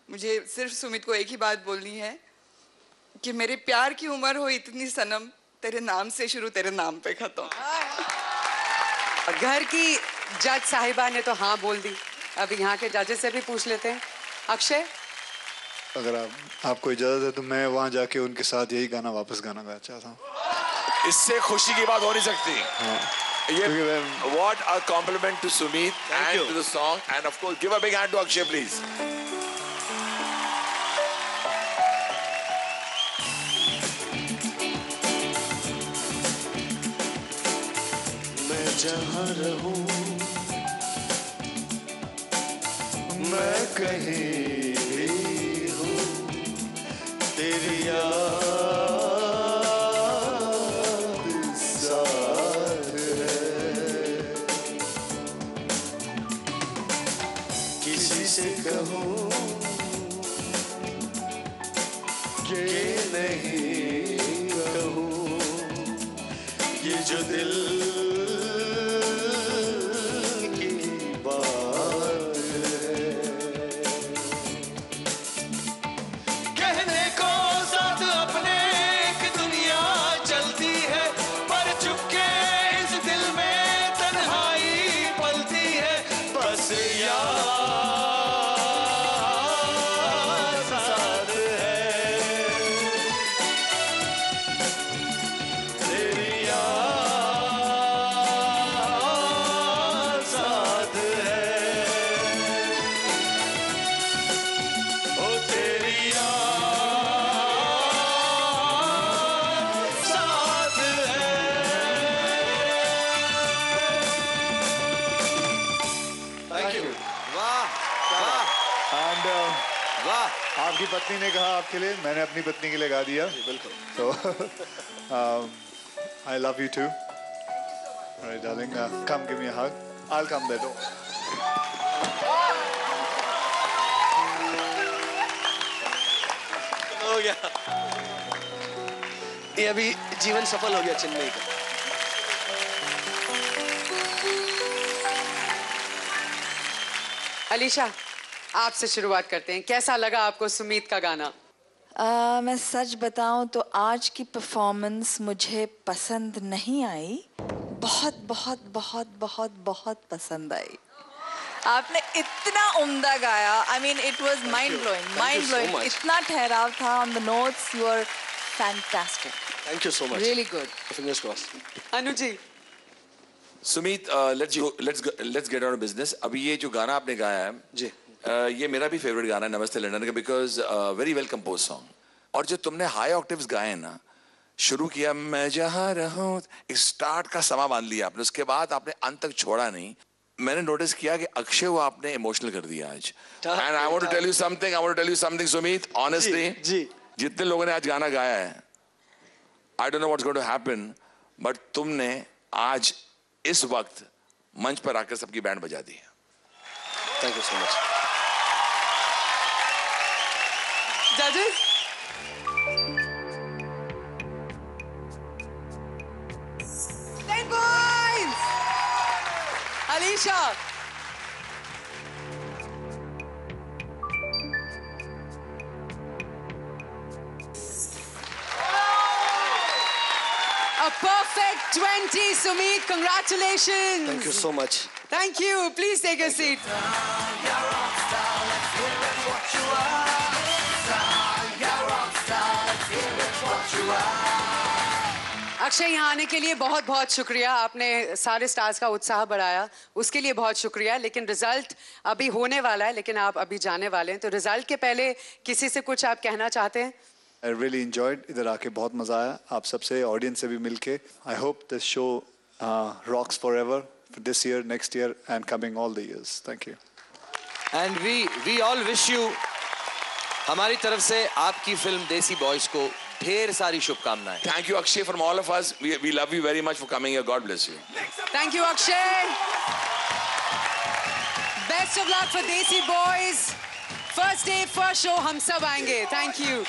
मुझे सिर्फ सुमित को एक ही बात बोलनी है कि मेरे प्यार की उम्र हो इतनी सनम, तेरे नाम से शुरू तेरे नाम पे खत्म। घर की जज साहिबा ने तो हाँ बोल दी, अब यहाँ के जजेस से भी पूछ लेते हैं। अक्षय, अगर आपको इजाजत है तो मैं वहाँ जाके उनके साथ यही गाना वापस गाना चाहता हूँ। इससे खुशी की बात हो नहीं सकती। ये what a compliment to Sumit and to the song, and of course give a big hand to Akshay please. मैं जहाँ रहूं, मैं कहीं भी हूँ, तेरी याद साथ है। किसी से कहूँ कि नहीं कहूँ ये जो दिल की बात है। कहने को साथ अपने एक दुनिया चलती है पर चुपके इस दिल में तन्हाई पलती है बस यार साथ है तेरी यार साथ है ओ तेरी यार साथ है। Thank you. वाह वाह एंड वाह आपकी पत्नी ने कहा आपके लिए, मैंने अपनी पत्नी के लिए गा दिया। बिल्कुल। तो I love you too. All right, darling, come give me a hug. I'll come there. Don't. हो गया ये अभी जीवन सफल हो गया चेन्नई का। अलीशा, आपसे शुरुआत करते हैं। कैसा लगा आपको सुमीत का गाना? मैं सच बताऊं तो आज की परफॉर्मेंस मुझे पसंद नहीं आई, बहुत बहुत बहुत बहुत बहुत पसंद आई। आपने इतना उम्दा गाया, I mean it was mind blowing, इतना ठहराव था on the notes, you are fantastic. Thank you so much. Really good. Fingers crossed. Anu ji. Sumeet, let's get on business. अभी ये जो गाना आपने गाया है जी, ये मेरा भी फेवरेट गाना है नमस्ते लंदन का, because very well compose song. और जो तुमने हाई ऑक्टेव्स गाए ना, शुरू किया मैं जहां रहूं, एक स्टार्ट का समा बांध लिया आपने, उसके बाद आपने अंत तक छोड़ा नहीं। मैंने नोटिस किया कि अक्षय को आपने इमोशनल कर दिया आज। And I want to tell you something Sumeet, honestly जी जितने लोगों ने आज गाना गाया है, I don't know what's going to happen, but तुमने आज इस वक्त मंच पर आकर सबकी बैंड बजा दी है। Thank you so much. जजेस, 10 points. Alisha, a perfect 20. Sumeet, congratulations. Thank you so much. Thank you. Please take a seat. Akshay, यहाँ आने के लिए बहुत बहुत शुक्रिया। आपने सारे स्टार्स का उत्साह बढ़ाया, उसके लिए बहुत शुक्रिया। लेकिन रिजल्ट अभी होने वाला है, लेकिन आप अभी जाने वाले हैं, तो रिजल्ट के पहले किसी से कुछ आप कहना चाहते हैं? I really enjoyed. इधर आके बहुत मजा आया आप सबसे, ऑडियंस से भी मिलके। I hope this show rocks forever for this year, next year, and coming all the years. Thank you. And we all wish you, हमारी तरफ से आपकी फिल्म देसी बॉयज को ढेर सारी शुभकामनाएं। Thank you, Akshay, from all of us. We love you very much for coming here. God bless you. Thank you, Akshay. Best of luck for Desi Boys. First day, first show, हम सब आएंगे. Thank you.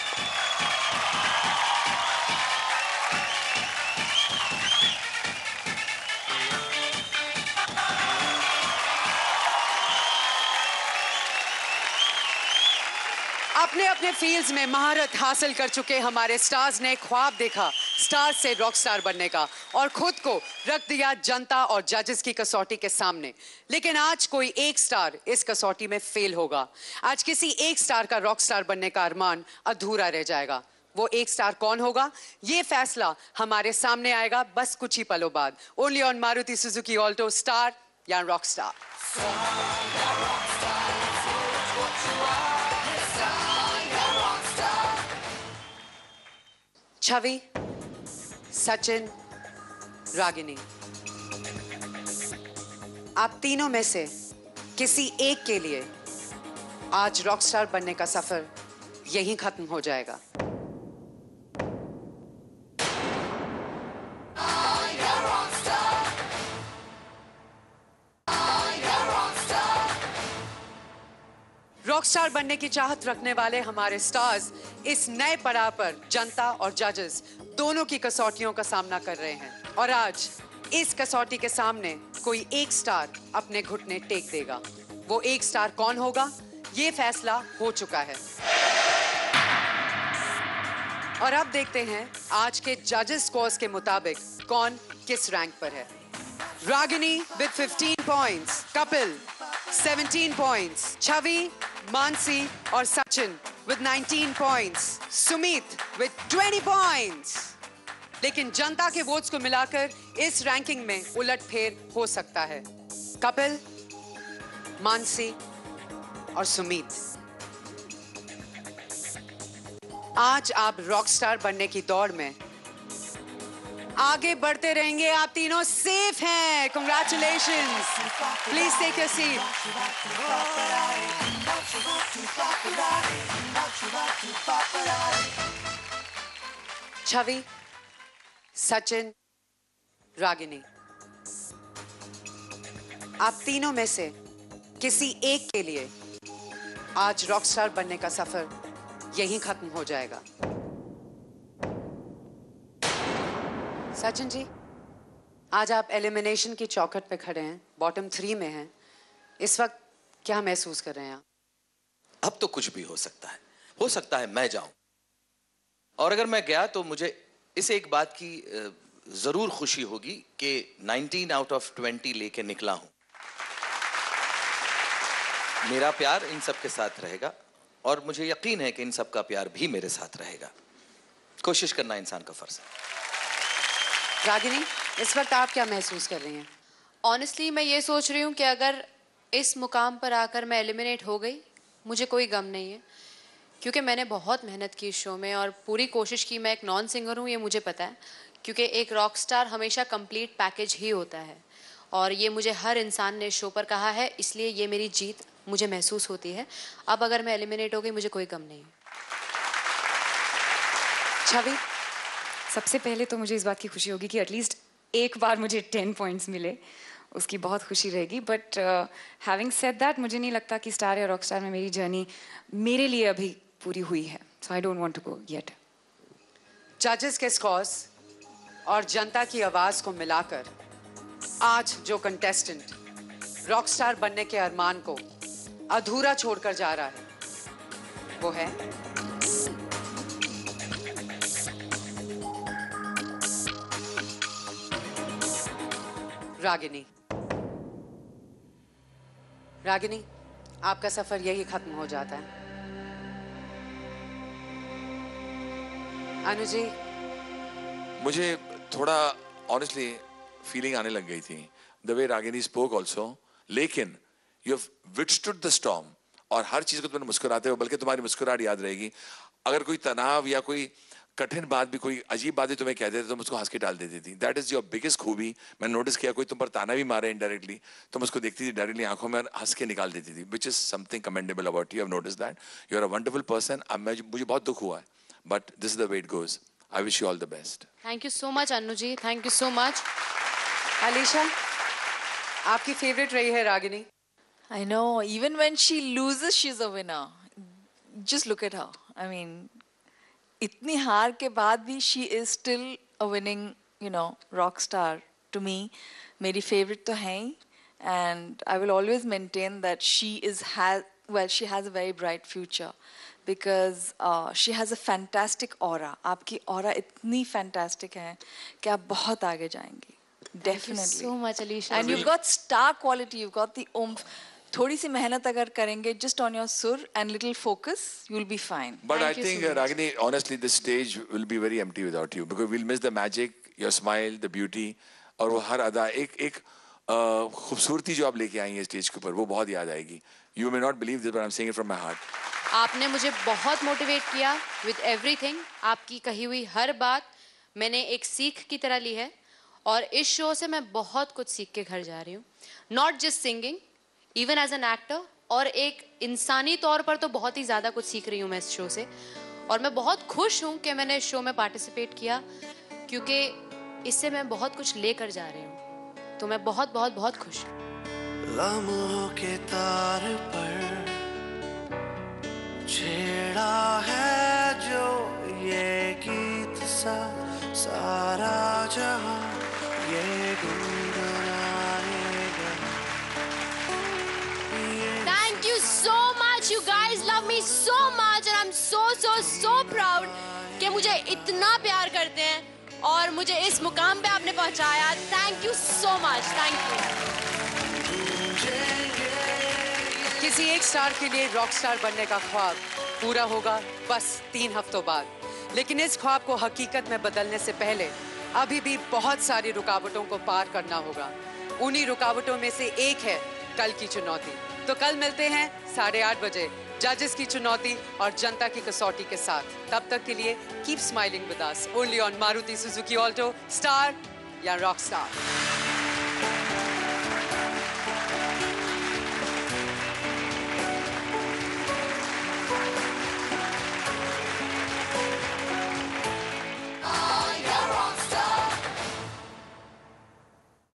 अपने अपने फील्ड्स में महारत हासिल कर चुके हमारे स्टार्स ने ख्वाब देखा स्टार से रॉक स्टार बनने का और खुद को रख दिया जनता और जजेस की कसौटी के सामने। लेकिन आज कोई एक स्टार इस कसौटी में फेल होगा। आज किसी एक स्टार का रॉक स्टार बनने का अरमान अधूरा रह जाएगा। वो एक स्टार कौन होगा, ये फैसला हमारे सामने आएगा बस कुछ ही पलों बाद। Only on Maruti Suzuki Alto, star या रॉक स्टार। छवि, सचिन, रागिनी, आप तीनों में से किसी एक के लिए आज रॉकस्टार बनने का सफर यहीं खत्म हो जाएगा। रॉकस्टार बनने की चाहत रखने वाले हमारे स्टार्स इस नए पड़ाव पर जनता और जजेस दोनों की कसौटियों का सामना कर रहे हैं और आज इस कसौटी के सामने कोई एक स्टार अपने घुटने टेक देगा। वो एक स्टार कौन होगा, ये फैसला हो चुका है। और अब देखते हैं आज के जजेस स्कोर्स के मुताबिक कौन किस रैंक पर है। Ragini with 15 points, Kapil 17 points, Chhavi, Mansi और Sachin with 19 points, Sumit with 20 points. लेकिन जनता के वोट्स को मिलाकर इस रैंकिंग में उलटफेर हो सकता है। कपिल, मानसी और सुमित, आज आप रॉकस्टार बनने की दौड़ में आगे बढ़ते रहेंगे। आप तीनों सेफ हैं। Congratulations. Please take your seat. Chhavi, Sachin, Ragini, आप तीनों में से किसी एक के लिए आज रॉकस्टार बनने का सफर यहीं खत्म हो जाएगा। सचिन जी, आज आप एलिमिनेशन की चौखट पे खड़े हैं, बॉटम 3 में हैं। इस वक्त क्या महसूस कर रहे हैं आप? अब तो कुछ भी हो सकता है मैं जाऊं, और अगर मैं गया तो मुझे इस एक बात की जरूर खुशी होगी कि 19 आउट ऑफ 20 लेके निकला हूं। मेरा प्यार इन सब के साथ रहेगा और मुझे यकीन है कि इन सब का प्यार भी मेरे साथ रहेगा। कोशिश करना इंसान का फर्ज है। रागिनी, इस वक्त आप क्या महसूस कर रही हैं? ऑनेस्टली मैं ये सोच रही हूँ कि अगर इस मुकाम पर आकर मैं एलिमिनेट हो गई, मुझे कोई गम नहीं है, क्योंकि मैंने बहुत मेहनत की इस शो में और पूरी कोशिश की। मैं एक नॉन सिंगर हूँ, ये मुझे पता है, क्योंकि एक रॉक स्टार हमेशा कंप्लीट पैकेज ही होता है और ये मुझे हर इंसान ने शो पर कहा है, इसलिए ये मेरी जीत मुझे महसूस होती है। अब अगर मैं एलिमिनेट हो गई, मुझे कोई गम नहीं है। छवि, सबसे पहले तो मुझे इस बात की खुशी होगी कि एटलीस्ट एक बार मुझे 10 पॉइंट्स मिले, उसकी बहुत खुशी रहेगी। बट हैविंग सेड दैट, मुझे नहीं लगता कि स्टार या रॉक स्टार में मेरी जर्नी मेरे लिए अभी पूरी हुई है। So I don't want to go yet. जजेस के स्कोर्स और जनता की आवाज को मिलाकर आज जो कंटेस्टेंट रॉकस्टार बनने के अरमान को अधूरा छोड़कर जा रहा है वो है रागिनी। रागिनी, आपका सफर यही खत्म हो जाता है। अनु जी, मुझे थोड़ा ऑनेस्टली फीलिंग आने लग गई थी the way Ragini spoke also, लेकिन यू हैव विथस्टूड द स्टॉर्म और हर चीज को तुमने मुस्कुराते हो, बल्कि तुम्हारी मुस्कुराहट याद रहेगी। अगर कोई तनाव या कोई कठिन बात भी, कोई अजीब बात भी तुम्हें कहते थे, तुम उसको हंस के टाल देती थी। दैट इज योर बिगेस्ट खूबी। मैंने नोटिस किया, कोई तुम पर ताना भी मारे इनडायरेक्टली, तुम उसको देखती थी डायरेक्टली आंखों में और हंस के निकाल देती थी, which is something commendable about you. Have notice that you are a wonderful person. मुझे बहुत दुख हुआ है, but this is the way it goes. I wish you all the best. Thank you so much Anu ji, thank you so much. Alisha, आपकी फेवरेट रही है Ragini. I know, even when she loses, she's a winner. Just look at her. I mean, इतनी हार के बाद भी she is still a winning, rock star to me. मेरी favorite तो है ही, and I will always maintain that she has a very bright future because she has a fantastic aura. आपकी aura इतनी fantastic है कि आप बहुत आगे जाएंगी. Definitely. Thank you so much, Alisha. And you've got star quality. You've got the oomph. थोड़ी सी मेहनत अगर करेंगे, just on your sur and little focus, you'll be fine. But I think, Ragini, honestly, this stage will be very empty without you because we'll miss the magic, your smile, the beauty, और वो हर अदा एक खूबसूरती जो आप लेके आई हैं स्टेज के ऊपर, वो बहुत याद आएगी. You may not believe this, but I'm saying it from my heart. आपने मुझे बहुत मोटिवेट किया with everything. आपकी कही हुई हर बात मैंने एक सीख की तरह ली है और इस शो से मैं बहुत कुछ सीख के घर जा रही हूँ. Not just singing, even as an actor, और एक इंसानी तौर पर तो बहुत ही ज़्यादा कुछ सीख रही हूँ मैं इस शो से. और मैं बहुत खुश हूँ कि मैंने इस शो में पार्टिसिपेट किया क्योंकि इससे मैं बहुत कुछ लेकर जा रही हूँ. तो मैं बहुत बहुत बहुत खुश हूँ. लम्हों के तार पर छेड़ा है जो ये गीत सा सारा जहां ये गुनगुनाएगा। Thank you so much. You guys love me so much and I'm so proud कि मुझे इतना प्यार करते हैं और मुझे इस मुकाम पे आपने पहुंचाया। Thank you so much. Thank you. किसी एक स्टार के लिए रॉक स्टार बनने का ख्वाब पूरा होगा बस 3 हफ्तों बाद, लेकिन इस ख्वाब को हकीकत में बदलने से पहले अभी भी बहुत सारी रुकावटों को पार करना होगा। उन्हीं रुकावटों में से एक है कल की चुनौती। तो कल मिलते हैं 8:30 बजे जजेस की चुनौती और जनता की कसौटी के साथ। तब तक के लिए keep smiling with us only on Maruti Suzuki Alto, star या रॉक स्टार।